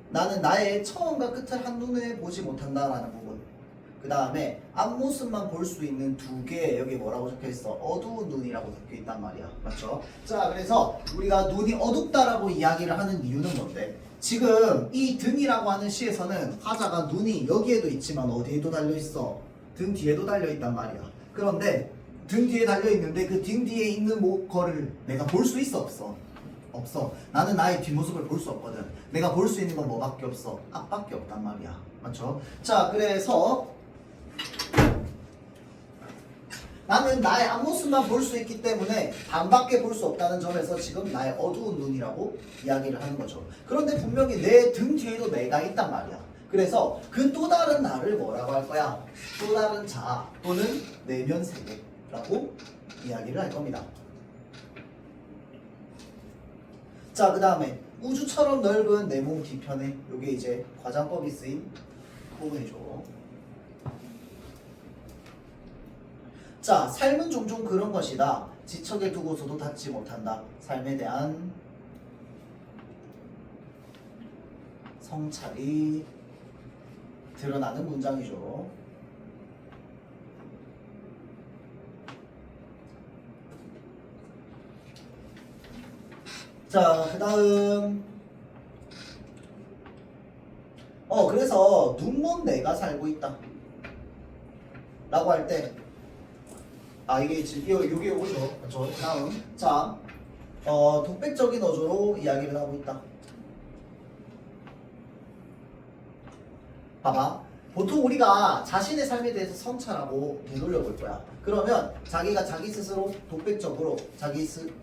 나는 나의 처음과 끝을 한눈에 보지 못한다라는 부분. 그 다음에 앞모습만 볼 수 있는 2개, 여기 뭐라고 적혀있어? 어두운 눈이라고 적혀있단 말이야. 맞죠? 자, 그래서 우리가 눈이 어둡다라고 이야기를 하는 이유는 뭔데? 지금 이 등이라고 하는 시에서는 화자가 눈이 여기에도 있지만 어디에도 달려있어? 등 뒤에도 달려있단 말이야. 그런데 등 뒤에 달려있는데 그 등 뒤에 있는 거를 내가 볼 수 있어? 없어? 없어. 나는 나의 뒷모습을 볼 수 없거든. 내가 볼 수 있는 건 뭐밖에 없어? 앞밖에 없단 말이야. 맞죠? 자, 그래서 나는 나의 앞모습만 볼 수 있기 때문에 반밖에 볼 수 없다는 점에서 지금 나의 어두운 눈이라고 이야기를 하는 거죠. 그런데 분명히 내 등 뒤에도 내가 있단 말이야. 그래서 그 또 다른 나를 뭐라고 할 거야? 또 다른 자 또는 내면 세계라고 이야기를 할 겁니다. 자, 그 다음에 우주처럼 넓은 내 몸 뒤편에 요게 이제 과장법이 쓰인 부분이죠. 자, 삶은 종종 그런 것이다. 지척에 두고서도 닿지 못한다. 삶에 대한 성찰이 드러나는 문장이죠. 자, 그 다음 그래서 눈먼 내가 살고 있다 라고 할 때 이게 지금 이게 오죠. 그렇죠? 그 다음 자, 독백적인 어조로 이야기를 하고 있다. 봐봐. 보통 우리가 자신의 삶에 대해서 성찰하고 되돌려 볼 거야. 그러면 자기가 자기 스스로 독백적으로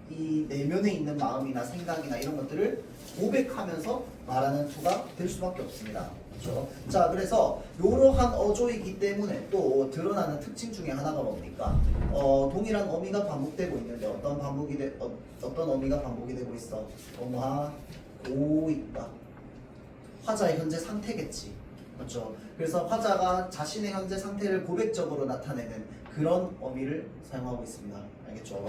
이 내면에 있는 마음이나 생각이나 이런 것들을 고백하면서 말하는 투가 될 수밖에 없습니다. 그렇죠? 자, 그래서 이러한 어조이기 때문에 또 드러나는 특징 중에 하나가 뭡니까? 동일한 어미가 반복되고 있는데 어떤 어미가 반복이 되고 있어? 하고 있다. 화자의 현재 상태겠지. 그렇죠. 그래서 화자가 자신의 현재 상태를 고백적으로 나타내는 그런 어미를 사용하고 있습니다. 알겠죠?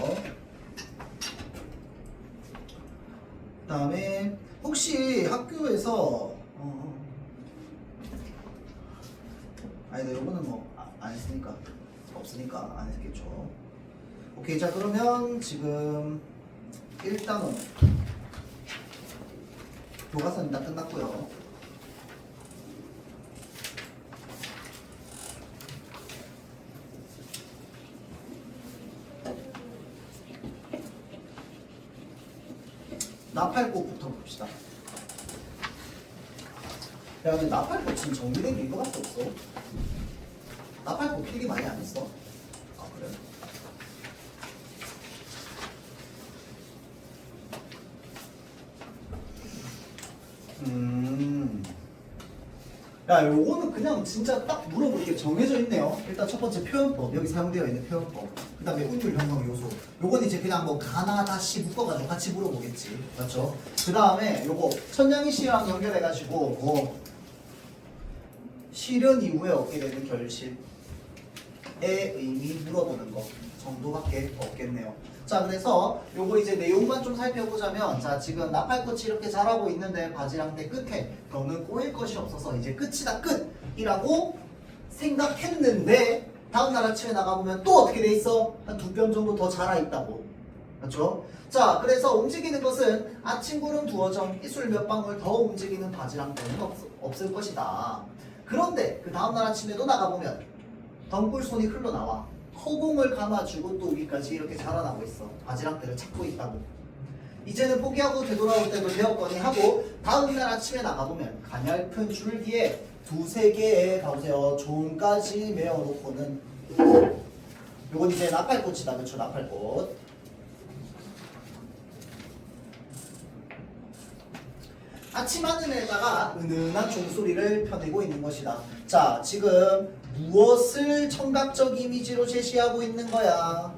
그 다음에 혹시 학교에서 아니다, 요거는 뭐 안 했으니까 없으니까 안 했겠죠. 오케이, 자 그러면 지금 1단원 교과서는 다 끝났고요. 나팔꽃부터 봅시다. 야, 근데 나팔꽃 지금 정리된 게 이거밖에 없어. 나팔꽃 필기 많이 안 했어? 아, 그래? 야, 요거는 그냥 진짜 딱 물어볼 게 정해져 있네요. 일단 첫 번째 표현법, 여기 사용되어 있는 표현법. 그 다음에 운율 형성 요소. 요건 이제 그냥 뭐 가나 다시 묶어가지고 같이 물어보겠지. 맞죠? 그 다음에 요거 천냥이 씨랑 연결해가지고 실현 이후에 얻게 되는 결실의 의미 물어보는 거 정도밖에 없겠네요. 자, 그래서 요거 이제 내용만 좀 살펴보자면, 자, 지금 나팔꽃이 이렇게 자라고 있는데 바지랑대 끝에 너는 꼬일 것이 없어서 이제 끝이다, 끝이라고 생각했는데 다음날 아침에 나가보면 또 어떻게 돼 있어? 한 2뼘 정도 더 자라 있다고. 그렇죠? 자, 그래서 움직이는 것은 아침 구름 두어 점, 이슬 몇 방울 더 움직이는 바지랑대는 없을 것이다. 그런데 그 다음날 아침에도 나가보면 덩굴손이 흘러나와 허공을 감아주고 또 여기까지 이렇게 자라나고 있어. 바지락대를 찾고 있다고. 이제는 포기하고 되돌아올 때도 되었거니 하고 다음날 아침에 나가보면 가냘픈 줄기에 2-3개의 봐보세요. 종까지 메어놓고는 요건 이제 나팔꽃이다. 그렇죠? 나팔꽃. 아침 하늘에다가 은은한 종소리를 펴내고 있는 것이다. 자, 지금 무엇을 청각적 이미지로 제시하고 있는 거야?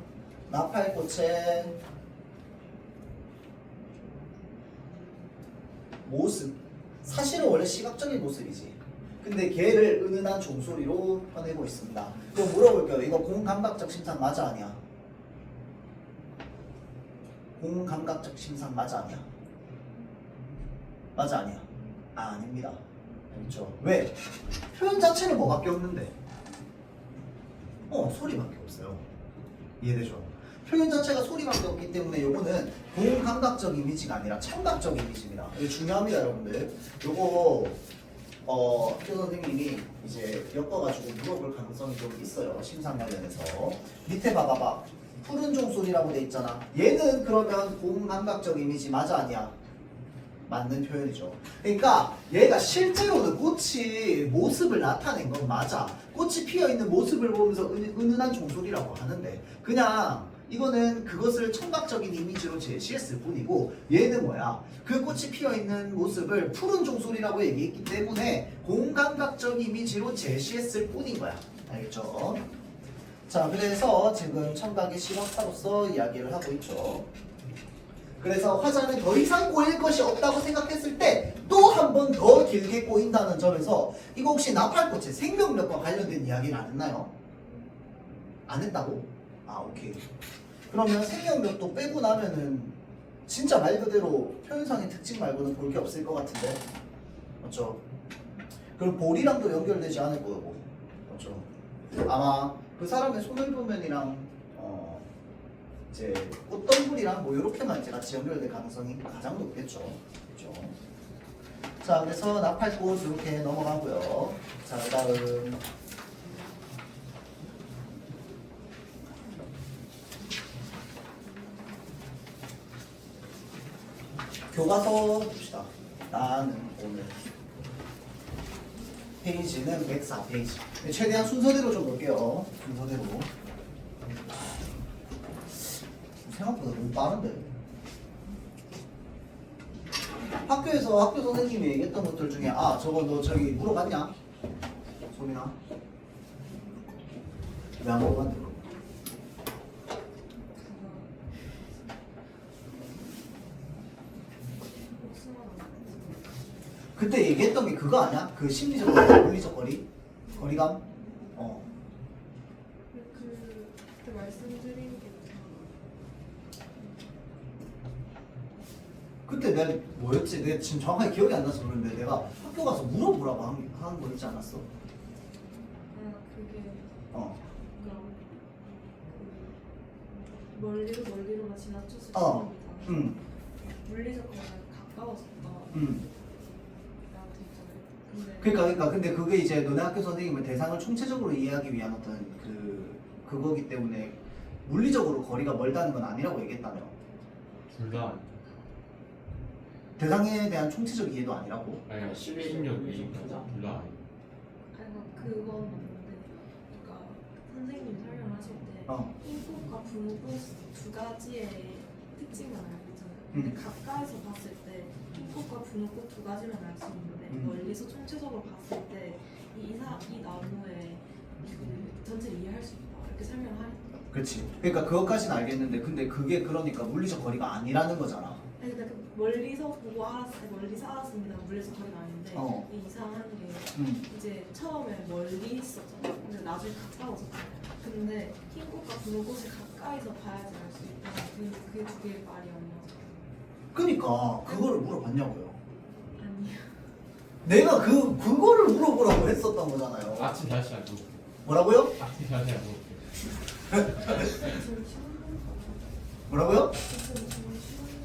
나팔꽃의 모습. 사실은 원래 시각적인 모습이지. 근데 걔를 은은한 종소리로 펴내고 있습니다. 그럼 물어볼게요. 이거 공감각적 심상 맞아 아니야? 공감각적 심상 맞아 아니야? 맞아 아니야? 아닙니다. 그렇죠? 왜? 표현 자체는 뭐밖에 없는데 소리밖에 없어요. 이해되죠? 표현 자체가 소리밖에 없기 때문에 요거는 공감각적 이미지가 아니라 청각적 이미지입니다. 이거 중요합니다, 여러분들. 요거 학교 선생님이 이제 엮어가지고 물어볼 가능성이 좀 있어요. 심상 관련해서. 밑에 봐봐봐. 푸른 종소리라고 돼 있잖아. 얘는 그러면 공감각적 이미지 맞아 아니야? 맞는 표현이죠. 그러니까 얘가 실제로는 꽃이 모습을 나타낸 건 맞아. 꽃이 피어있는 모습을 보면서 은은한 종소리라고 하는데 그냥 이거는 그것을 청각적인 이미지로 제시했을 뿐이고 얘는 뭐야? 그 꽃이 피어있는 모습을 푸른 종소리라고 얘기했기 때문에 공감각적 이미지로 제시했을 뿐인 거야. 알겠죠? 자, 그래서 지금 청각의 실험사로서 이야기를 하고 있죠. 그래서 화자는 더 이상 꼬일 것이 없다고 생각했을 때 또 한 번 더 길게 꼬인다는 점에서 이거 혹시 나팔꽃의 생명력과 관련된 이야기는 안 했나요? 안 했다고? 아 오케이. 그러면 생명력도 빼고 나면은 진짜 말 그대로 표현상의 특징 말고는 볼 게 없을 것 같은데 맞죠? 그럼 볼이랑도 연결되지 않을 거고 맞죠? 아마 그 사람의 손을 보면이랑 이제 꽃덩굴이랑 뭐 이렇게만 이제 같이 연결될 가능성이 가장 높겠죠. 그렇죠? 자 그래서 나팔꽃 이렇게 넘어가고요. 자 그다음 교과서 봅시다. 나는 오늘 페이지는 104페이지. 최대한 순서대로 좀 볼게요. 순서대로. 생각보다 너무 빠른데. 학교에서 학교 선생님이 얘기했던 것들 중에 아 저거 너 저기 물어봤냐? 소민아? 왜 안 물어봤냐? 그때 얘기했던 게 그거 아니야? 그 심리적 거리, 물리적 거리? 거리감? 그때 말씀드린 게 그때 내가 뭐였지? 내가 지금 정확하게 기억이 안 나서 그러는데 내가 학교 가서 물어보라고 한 거 있지 않았어? 그게 어. 멀리로가 지나쳤을 때 응. 물리적 거리가 가까워졌다. 나한테 있잖아요. 근데 그게 이제 너네 학교 선생님은 대상을 총체적으로 이해하기 위한 어떤 그거기 때문에 물리적으로 거리가 멀다는 건 아니라고 얘기했다며. 둘 다 대상에 대한 총체적 이해도 아니라고. 아니 심리적 심리적 이해도 이해가 둘 다? 둘다 아니. 그건 맞는데, 그러니까 선생님이 설명하실 때 인꽃과 분홍꽃 두 가지의 특징만 알고 있잖아요. 근데 가까이서 봤을 때 인꽃과 분홍꽃 두 가지만 알 수 있는데 멀리서 총체적으로 봤을 때 이 나무의 그 전체를 이해할 수 있다 이렇게 설명하니까. 그렇지. 그러니까 그것까지는 알겠는데 근데 그게 그러니까 물리적 거리가 아니라는 거잖아. 아니 근데 멀리서 보고 멀리서 알았습니다. 물리적 거리가 아닌데 이 이상한 게 이제 처음에 멀리 있었잖아. 근데 나중에 가까워졌잖아. 근데 흰꽃과 분홍꽃을 가까이서 봐야지 알 수 있다. 그게 두 개의 말이 아니야. 그러니까 그거를 물어봤냐고요. 아니야. 내가 그거를 물어보라고 했었던 거잖아요. 아침 다시 알고. 뭐라고요? 아침 다시 알고. 뭐라고요?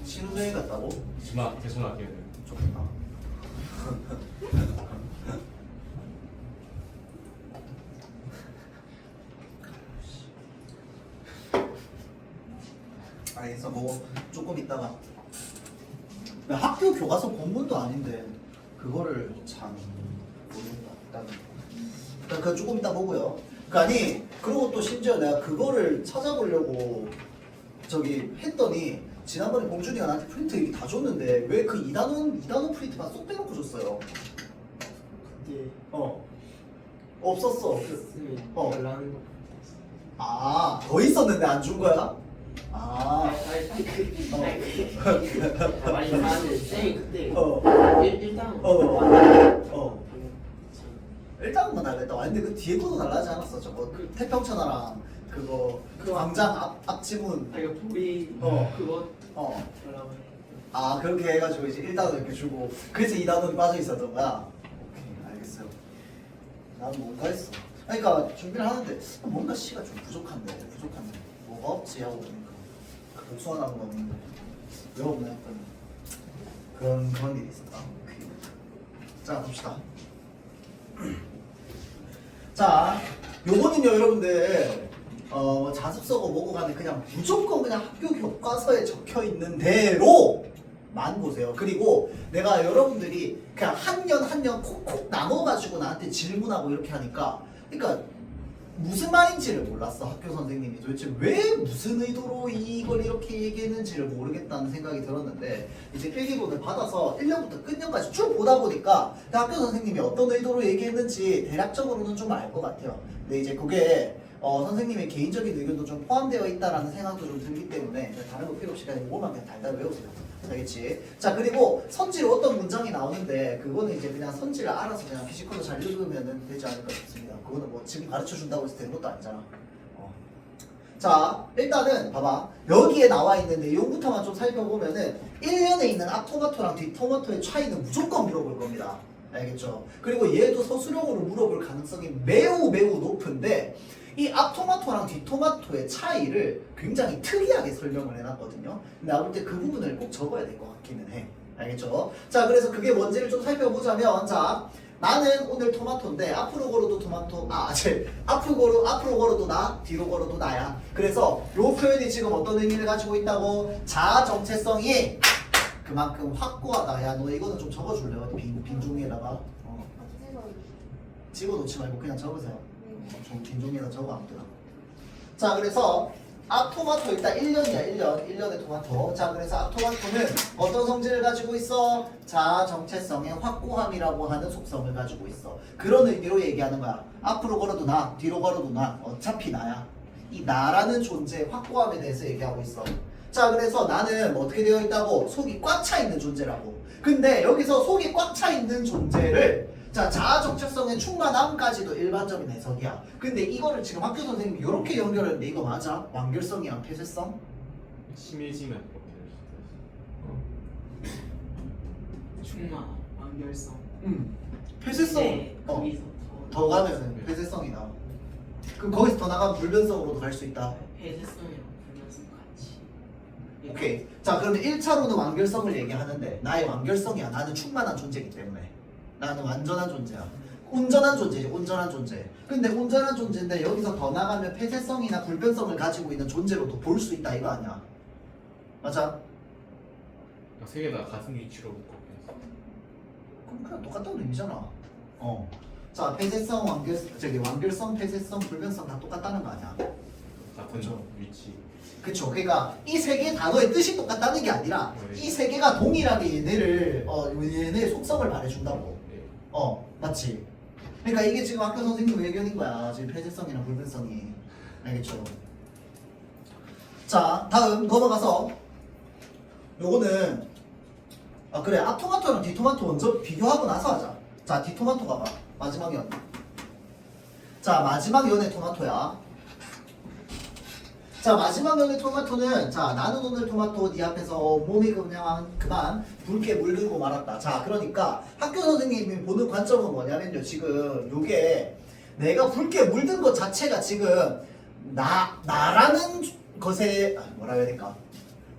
신혼여행 갔다고? 지마 계속 할게요. 좋구나. 알겠어. 뭐 조금 있다가 학교 교과서 본문도 아닌데 그거를 참 모르겠다. 일단 그 조금 이따 보고요. 아니 그리고 또 심지어 내가 그거를 찾아보려고 저기 했더니 지난번에 봉준이가 나한테 프린트 이렇게 다 줬는데 왜 그 2단원 프린트만 쏙 빼놓고 줬어요? 그때 없었어. 쌤이 어. 달라는 거. 더 있었는데 안 준 거야? 많이 가는데 쌤이 그때 어. 일단 일단은 달랬다. 근데 그 뒤에 거도 달라지 않았어. 저거 그 태평천하랑 그거 그 광장 앞지문. 이거 보리 그거 달라고. 그렇게 해가지고 이제 1단원 이렇게 주고 그래서 2단원이 빠져 있었던 거야. 오케이 알겠어요. 나는 뭔가 했어. 그러니까 준비를 하는데 뭔가 시가 좀 부족한데 뭐가 없지 하고 보니까 복숭아 나무가 없는데 왜 없나 했더니 그런 일이 있었다. 오케이. 자 봅시다. 자 요거는요 여러분들 자습서고 뭐고 간에 그냥 무조건 그냥 학교 교과서에 적혀 있는 대로만 보세요. 그리고 내가 여러분들이 그냥 한 년 콕콕 나눠가지고 나한테 질문하고 이렇게 하니까 그러니까 무슨 말인지를 몰랐어. 학교 선생님이 도대체 왜 무슨 의도로 이걸 이렇게 얘기했는지를 모르겠다는 생각이 들었는데 이제 필기본을 받아서 1년부터 끝년까지 쭉 보다 보니까 학교 선생님이 어떤 의도로 얘기했는지 대략적으로는 좀 알 것 같아요. 근데 이제 그게 선생님의 개인적인 의견도 좀 포함되어 있다라는 생각도 좀 들기 때문에 다른 거 필요 없이 그냥 이거만 그냥 달달 외우세요. 알겠지? 자, 그리고 선질 어떤 문장이 나오는데 그거는 이제 그냥 선질을 알아서 그냥 피지컬로 잘 읽으면 되지 않을까 싶습니다. 그거는 뭐 지금 가르쳐 준다고 해서 되는 것도 아니잖아. 자, 일단은 봐봐. 여기에 나와 있는 내용부터만 좀 살펴보면은 1년에 있는 앞토마토랑 뒷토마토의 차이는 무조건 물어볼 겁니다. 알겠죠? 그리고 얘도 서술형으로 물어볼 가능성이 매우 높은데 이 앞토마토랑 뒷토마토의 차이를 굉장히 특이하게 설명을 해놨거든요. 근데 나 볼 때 그 부분을 꼭 적어야 될 것 같기는 해. 알겠죠? 자, 그래서 그게 뭔지를 좀 살펴보자면, 자, 나는 오늘 토마토인데 앞으로 걸어도 토마토, 앞으로 걸어도 나, 뒤로 걸어도 나야. 그래서 요 표현이 지금 어떤 의미를 가지고 있다고? 자아 정체성이 그만큼 확고하다. 야, 너 이거는 좀 적어줄래? 어디 빈 종이에다가. 찍어놓지 말고 그냥 적으세요. 좀 긴 종이에다 적어 아무데나. 자, 그래서 앞토마토 일단 1년이야. 1년의 토마토. 자, 그래서 앞토마토는 어떤 성질을 가지고 있어? 자아 정체성의 확고함이라고 하는 속성을 가지고 있어. 그런 의미로 얘기하는 거야. 앞으로 걸어도 나, 뒤로 걸어도 나. 어차피 나야. 이 나라는 존재의 확고함에 대해서 얘기하고 있어. 자, 그래서 나는 뭐 어떻게 되어 있다고? 속이 꽉 차 있는 존재라고. 근데 여기서 속이 꽉 차 있는 존재를 자, 자아 정체성의 충만함까지도 일반적인 해석이야. 근데 이거를 지금 학교 선생님이 이렇게 연결했는데 이거 맞아? 완결성이랑 폐쇄성? 심해지면 그렇게 될 수도 있어. 충만 완결성. 폐쇄성. 네, 거기서 더 가면은 폐쇄성이다. 그럼 거기서 더 나가면 불변성으로도 갈 수 있다. 폐쇄성이랑 불면성 같이. 오케이. 자, 그러면 1차로는 완결성을 얘기하는데 나의 완결성이야. 나는 충만한 존재이기 때문에. 나는 완전한 존재야. 온전한 존재지, 온전한 존재. 근데 온전한 존재인데 여기서 더 나가면 폐쇄성이나 불변성을 가지고 있는 존재로도 볼 수 있다 이거 아니야? 맞아? 세 개 다 같은 위치로 묶어. 그럼 그냥 똑같다는 의미잖아. 자, 폐쇄성, 완결성, 폐쇄성, 불변성 다 똑같다는 거 아니야? 같은 그렇죠. 위치. 그쵸. 그러니까 이 세 개의 단어의 뜻이 똑같다는 게 아니라 이 세 개가 동일하게 얘네의 속성을 말해준다고. 맞지? 그러니까 이게 지금 학교 선생님 의견인 거야. 지금 폐쇄성이랑 불변성이. 알겠죠? 자, 다음 넘어가서 요거는 그래. 앞토마토랑 뒤토마토 먼저 비교하고 나서 하자. 자, 뒤토마토 가봐. 마지막 연. 자, 마지막 연의 토마토야. 자, 마지막 연의 토마토는 자, 나는 오늘 토마토 네 앞에서 몸이 그만 붉게 물들고 말았다. 자, 그러니까 학교 선생님이 보는 관점은 뭐냐면요. 지금 요게 내가 붉게 물든 것 자체가 지금 나라는 것에 뭐라 해야 될까?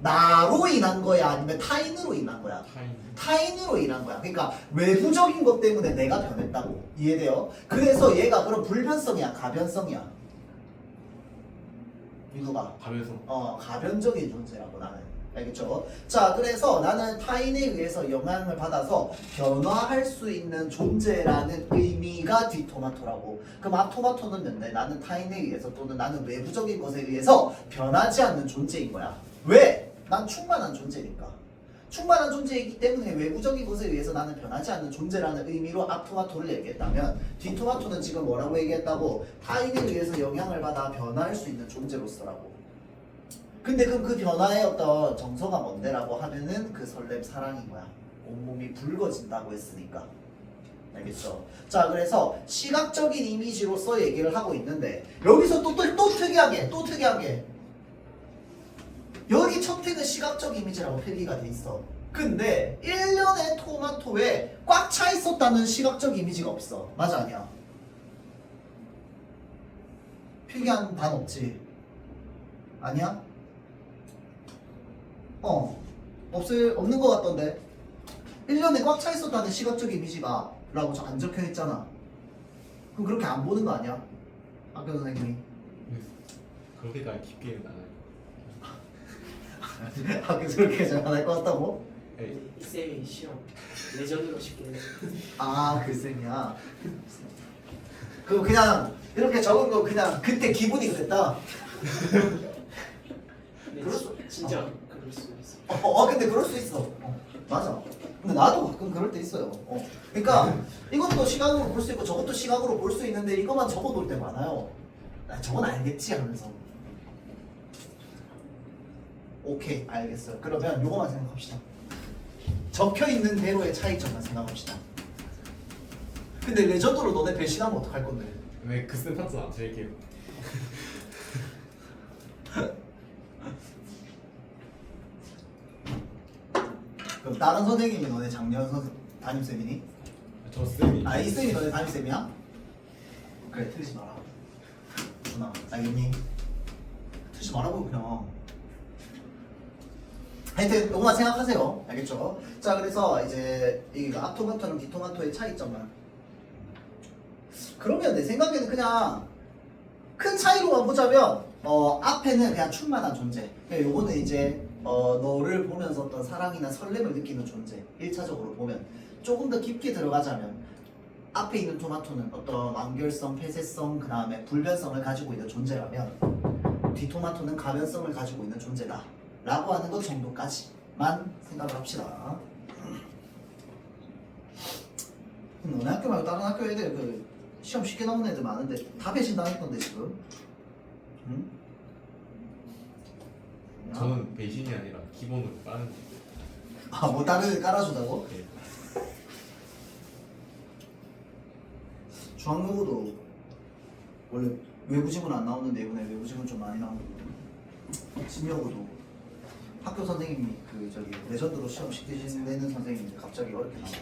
나로 인한 거야? 아니면 타인으로 인한 거야? 타인으로 인한 거야. 그러니까 외부적인 것 때문에 내가 변했다고. 이해돼요? 그래서 얘가 그럼 불변성이야? 가변성이야? 민호가 가면서 가변적인 존재라고 나는. 알겠죠? 자, 그래서 나는 타인에 의해서 영향을 받아서 변화할 수 있는 존재라는 의미가 뒤토마토라고. 그럼 앞토마토는 뭔데? 나는 타인에 의해서 또는 나는 외부적인 것에 의해서 변하지 않는 존재인 거야. 왜? 난 충만한 존재니까. 충만한 존재이기 때문에 외부적인 것에 의해서 나는 변하지 않는 존재라는 의미로 앞토마토를 얘기했다면 뒤토마토는 지금 뭐라고 얘기했다고? 타인에 의해서 영향을 받아 변화할 수 있는 존재로서라고. 근데 그럼 그 변화의 어떤 정서가 뭔데라고 하면은 그 설렘 사랑인 거야. 온몸이 붉어진다고 했으니까. 알겠죠? 자, 그래서 시각적인 이미지로서 얘기를 하고 있는데 여기서 또 특이하게 여기 첫 팩은 시각적 이미지라고 필기가 돼 있어. 근데 1년의 토마토에 꽉 차 있었다는 시각적 이미지가 없어. 맞아, 아니야? 필기한 단 없지? 아니야? 없는 것 같던데. 1년에 꽉 차 있었다는 시각적 이미지가 라고 안 적혀 있잖아. 그럼 그렇게 안 보는 거 아니야? 학교 선생님이. 그렇게까지 깊게는 안 해요. 학교 그렇게 잘 안 할 것 같다고? 이 쌤이 시험 레전드로 쉽게 그 쌤이야. 그 그냥 이렇게 적은 거 그냥 그때 기분이 그랬다. 그럴 수- 진짜 그럴 수 있어. 근데 그럴 수 있어. 맞아. 근데 나도 가끔 그럴 때 있어요. 그러니까 이것도 시각으로 볼 수 있고 저것도 시각으로 볼 수 있는데 이것만 적어놓을 때 많아요. 아, 저건 알겠지 하면서. 오케이 알겠어요. 그러면 요거만 생각합시다. 적혀있는 대로의 차이점만 생각합시다. 근데 레전드로 너네 배신하면 어떡할 건데? 왜 그 센텐스 안 쓸게요. 그럼 다른 선생님이 너네 작년 담임쌤이니? 저 쌤이. 아 이 쌤이 너네 담임쌤이야? 그래 틀리지 마라. 준아 알겠니? 틀리지 말라고 그냥. 하여튼 요거만 생각하세요. 알겠죠? 자 그래서 이제 이 앞토마토랑 뒤토마토의 차이점만. 그러면 내 생각에는 그냥 큰 차이로만 보자면 앞에는 그냥 충만한 존재. 그러니까 요거는 이제 너를 보면서 어떤 사랑이나 설렘을 느끼는 존재. 1차적으로 보면 조금 더 깊게 들어가자면 앞에 있는 토마토는 어떤 완결성, 폐쇄성, 그 다음에 불변성을 가지고 있는 존재라면 뒤토마토는 가변성을 가지고 있는 존재다 라고 하는 것 정도까지만 생각을 합시다. 너네 학교 말고 다른 학교 애들 그 시험 쉽게 나오는 애들 많은데 다 배신 당했던데 지금. 응? 저는 배신이 아니라 기본으로 까는 거. 아뭐 다른 애 깔아주다고? 네. 중앙여고도 원래 외부 지문 안 나오는데 이번에 외부 지문 좀 많이 나오고 심여고도 학교 선생님이 그 저기 레전드로 시험 시키시는 선생님이 갑자기 어렵게 나오고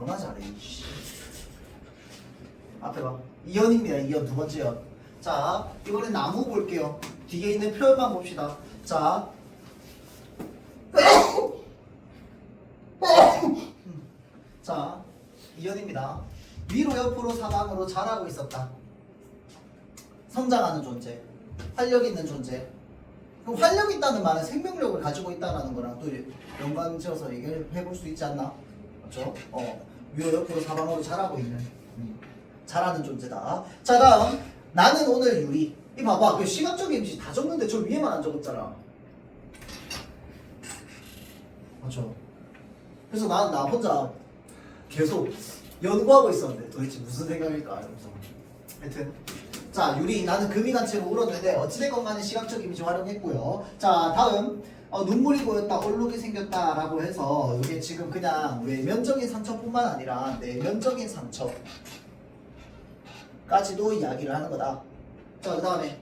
얼마나 잘해 이씨. 앞에 봐 이연입니다. 이연 두 번째 연. 자 이번엔 나무 볼게요. 뒤에 있는 표현만 봅시다. 자 자, 이연입니다. 위로 옆으로 사방으로 자라고 있었다. 성장하는 존재, 활력 있는 존재. 그럼 활력 있다는 말은 생명력을 가지고 있다는 거랑 또 연관지어서 얘기를 해볼 수 있지 않나? 그렇죠? 위로 옆으로 사방으로 자라고 있는 자라는 존재다. 자 다음 나는 오늘 유리. 이 봐봐 그 시각적인 임시 다 적는데 저 위에만 안 적었잖아. 그렇죠? 그래서 나 혼자 계속 연구하고 있었는데 도대체 무슨 생각일까 이러면서. 하여튼 자 유리 나는 금이간채로 울었는데 어찌됐건 간에 시각적 이미지 활용했고요. 자 다음 눈물이 고였다 얼룩이 생겼다 라고 해서 이게 지금 그냥 외면적인 상처뿐만 아니라 내면적인 상처까지도 이야기를 하는 거다. 자 그 다음에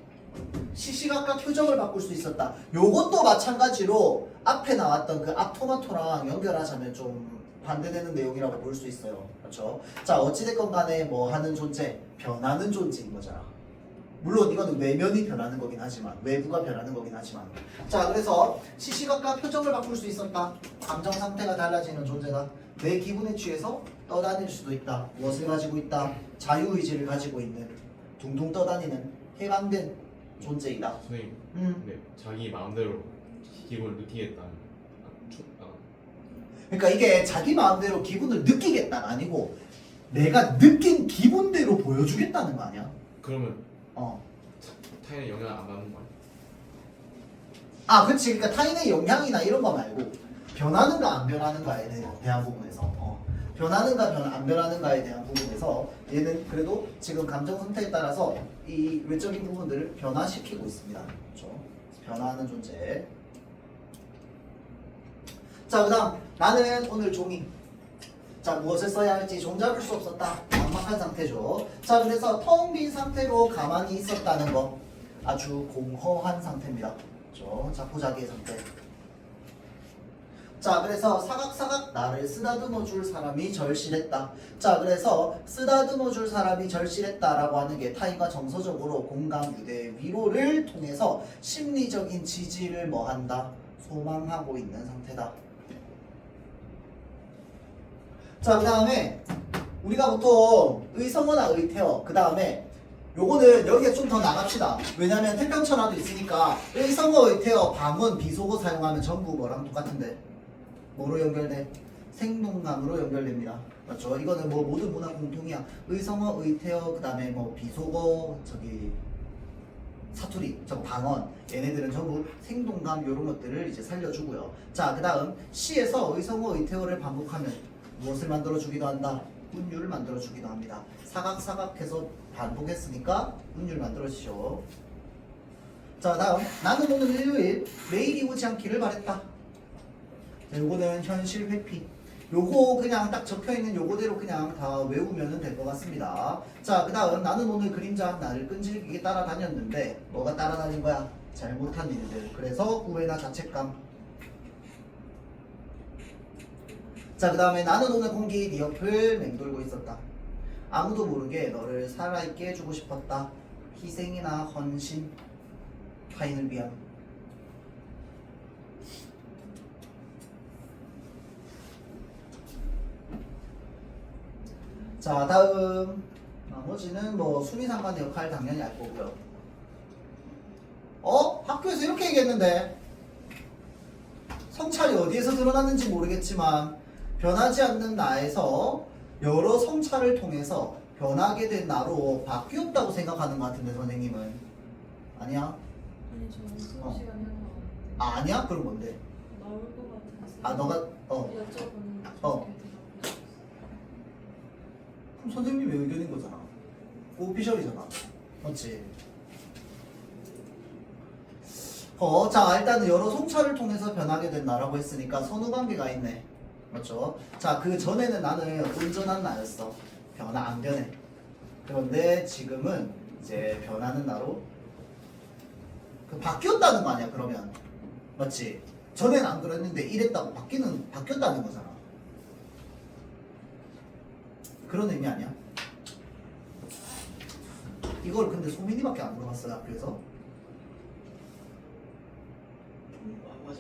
시시각각 표정을 바꿀 수 있었다. 요것도 마찬가지로 앞에 나왔던 그 앞토마토랑 연결하자면 좀 반대되는 내용이라고 볼 수 있어요. 그렇죠? 자 어찌됐건 간에 뭐 하는 존재, 변하는 존재인 거잖아. 물론 이거는 외면이 변하는 거긴 하지만 외부가 변하는 거긴 하지만 자 그래서 시시각각 표정을 바꿀 수 있었다. 감정 상태가 달라지는 존재다. 내 기분에 취해서 떠다닐 수도 있다. 무엇을 가지고 있다? 자유의지를 가지고 있는 둥둥 떠다니는 해방된 존재이다. 선생님. 네. 자기 마음대로 기분을 느끼겠다는. 그러니까 이게 자기 마음대로 기분을 느끼겠다는 아니고 내가 느낀 기분대로 보여주겠다는 거 아니야? 그러면 타인의 영향 안 받는 거 아니야? 아 그치. 그러니까 타인의 영향이나 이런 거 말고 변하는가 안 변하는가에 대한 부분에서 변하는가 안 변하는가에 대한 부분에서 얘는 그래도 지금 감정 상태에 따라서 이 외적인 부분들을 변화시키고 있습니다. 그렇죠? 변화하는 존재. 자 그다음 나는 오늘 종이. 자 무엇을 써야 할지 종잡을 수 없었다. 막막한 상태죠. 자 그래서 텅 빈 상태로 가만히 있었다는 거 아주 공허한 상태입니다. 그렇죠? 자포자기의 상태. 자 그래서 사각사각 나를 쓰다듬어 줄 사람이 절실했다. 자 그래서 쓰다듬어 줄 사람이 절실했다라고 하는 게 타인과 정서적으로 공감, 유대, 위로를 통해서 심리적인 지지를 뭐한다? 소망하고 있는 상태다. 자 그 다음에 우리가 보통 의성어나 의태어 그 다음에 요거는 여기에 좀 더 나갑시다. 왜냐면 태평천화도 있으니까 의성어, 의태어, 방언, 비속어 사용하면 전부 뭐랑 똑같은데 뭐로 연결돼? 생동감으로 연결됩니다. 맞죠? 이거는 뭐 모든 문화 공통이야. 의성어, 의태어, 그 다음에 뭐 비속어, 저기 사투리, 저 방언, 얘네들은 전부 생동감 이런 것들을 이제 살려주고요. 자, 그 다음 시에서 의성어, 의태어를 반복하면 무엇을 만들어주기도 한다? 운율을 만들어 주기도 합니다. 사각사각해서 반복했으니까 운율 만들어 주시오. 자, 다음 나는 오늘 일요일 매일이 오지 않기를 바랬다. 자, 요거는 현실 회피. 요거 그냥 딱 적혀있는 요거대로 그냥 다 외우면 될 것 같습니다. 자, 그 다음 나는 오늘 그림자 나를 끈질기게 따라다녔는데 뭐가 따라다닌 거야? 잘못한 일들. 그래서 후회나 자책감. 자, 그 다음에 나는 오늘 공기 네 옆을 맴돌고 있었다. 아무도 모르게 너를 살아있게 해주고 싶었다. 희생이나 헌신, 타인을 위한. 자, 다음 나머지는 뭐 수미상관의 역할 당연히 알 거고요. 학교에서 이렇게 얘기했는데 성찰이 어디에서 드러났는지 모르겠지만 변하지 않는 나에서 여러 성찰을 통해서 변하게 된 나로 바뀌었다고 생각하는 것 같은데 선생님은 아니야? 아니 저는 수업 시간에 한거 아, 아니야? 그럼 뭔데? 나올 것 같아서. 아, 너가 여쭤보는 어. 그럼 선생님의 의견인 거잖아. 오피셜이잖아. 맞지? 자, 일단은 여러 성찰을 통해서 변하게 된 나라고 했으니까 선후관계가 있네. 맞죠? 자, 그 전에는 나는 온전한 나였어. 안 변해. 그런데 지금은 이제 변하는 나로 바뀌었다는 거 아니야, 그러면. 맞지? 전엔 안 그랬는데 이랬다고 바뀌었다는 거잖아. 그런 의미 아니야? 이걸 근데 소민이밖에 안 물어봤어요, 학교에서. 맞아요.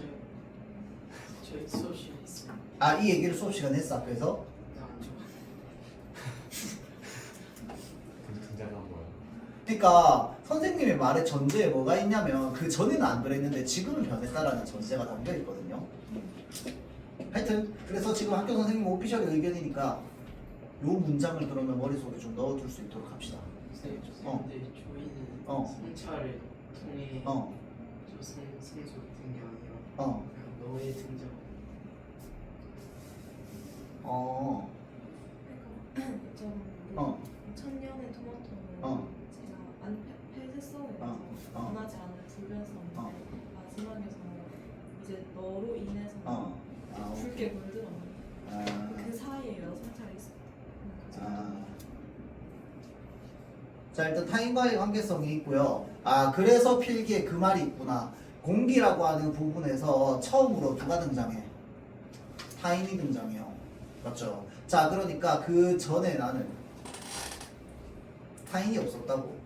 저희 수업 시간에 있습니다. 아, 이 얘기를 수업 시간에 했어, 학교에서? 안 좋아. 등장한 뭐야? 그러니까 선생님의 말의 전제에 뭐가 있냐면 그 전에는 안 그랬는데 지금은 변했다라는 전제가 담겨 있거든요. 하여튼 그래서 지금 학교 선생님 오피셜의 의견이니까 요 문장을 그러면 머릿속에 좀 넣어둘 수 있도록 합시다. 선생님, 어. 근데 저희는 어. 성찰을 통해 어, 저 성소 같은 게 아니라 어, 그냥 너의 등장. 어, 그러니까 어, 천년의 토마토는 어. 제가 안 폐쇄성에서 변하지 않을 불변성인데 마지막에서 이제 너로 인해서 붉게 물들었는데 그 사이에 여러 성찰이 있어요. 자, 일단 타인과의 관계성이 있고요. 아, 그래서 필기에 그 말이 있구나. 공기라고 하는 부분에서 처음으로 누가 등장해? 타인이 등장해요. 맞죠? 자, 그러니까 그 전에 나는 타인이 없었다고.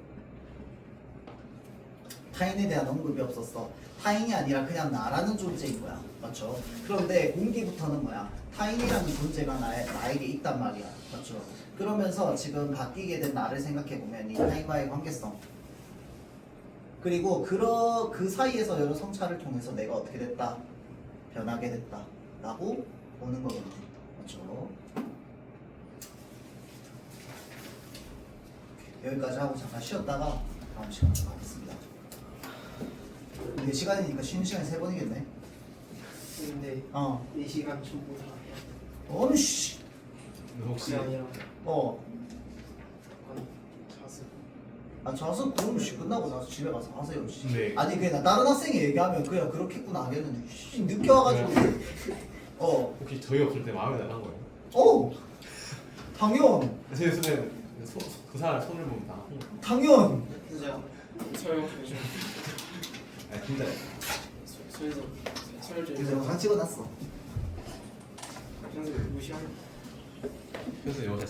타인에 대한 언급이 없었어. 타인이 아니라 그냥 나라는 존재인 거야. 맞죠? 그런데 공기부터는 뭐야? 타인이라는 존재가 나에게 있단 말이야. 맞죠? 그러면서 지금 바뀌게 된 나를 생각해보면 이 타인과의 관계성, 그리고 그 사이에서 여러 성찰을 통해서 내가 어떻게 됐다? 변하게 됐다 라고 보는 거거든요. 맞죠? 여기까지 하고 잠깐 쉬었다가 다음 시간으로 가겠습니다. 4시간이니까 쉬는 시간이 3번이겠네. 근데 4시간 전부 다 해야 돼. 엄씨. 근데 혹시 그게 아니라 아니 자습. 자서 그럼 끝나고 나서 집에 가서 하세요. 씨. 네. 아니 그냥 다른 학생이 얘기하면 그냥 그렇겠구나 하겠는데 씨, 늦게 와가지고 혹시 저희 없을 때 마음에 나간 거예요? 당연 제 손에 그 사람 손을 보면 다. 당연. 진짜 설명 좀 해줘. 아 진짜. 설명 설명 좀 그래서 해줘. 영상 찍어놨어. 선생님 무시하는. 그래서 여자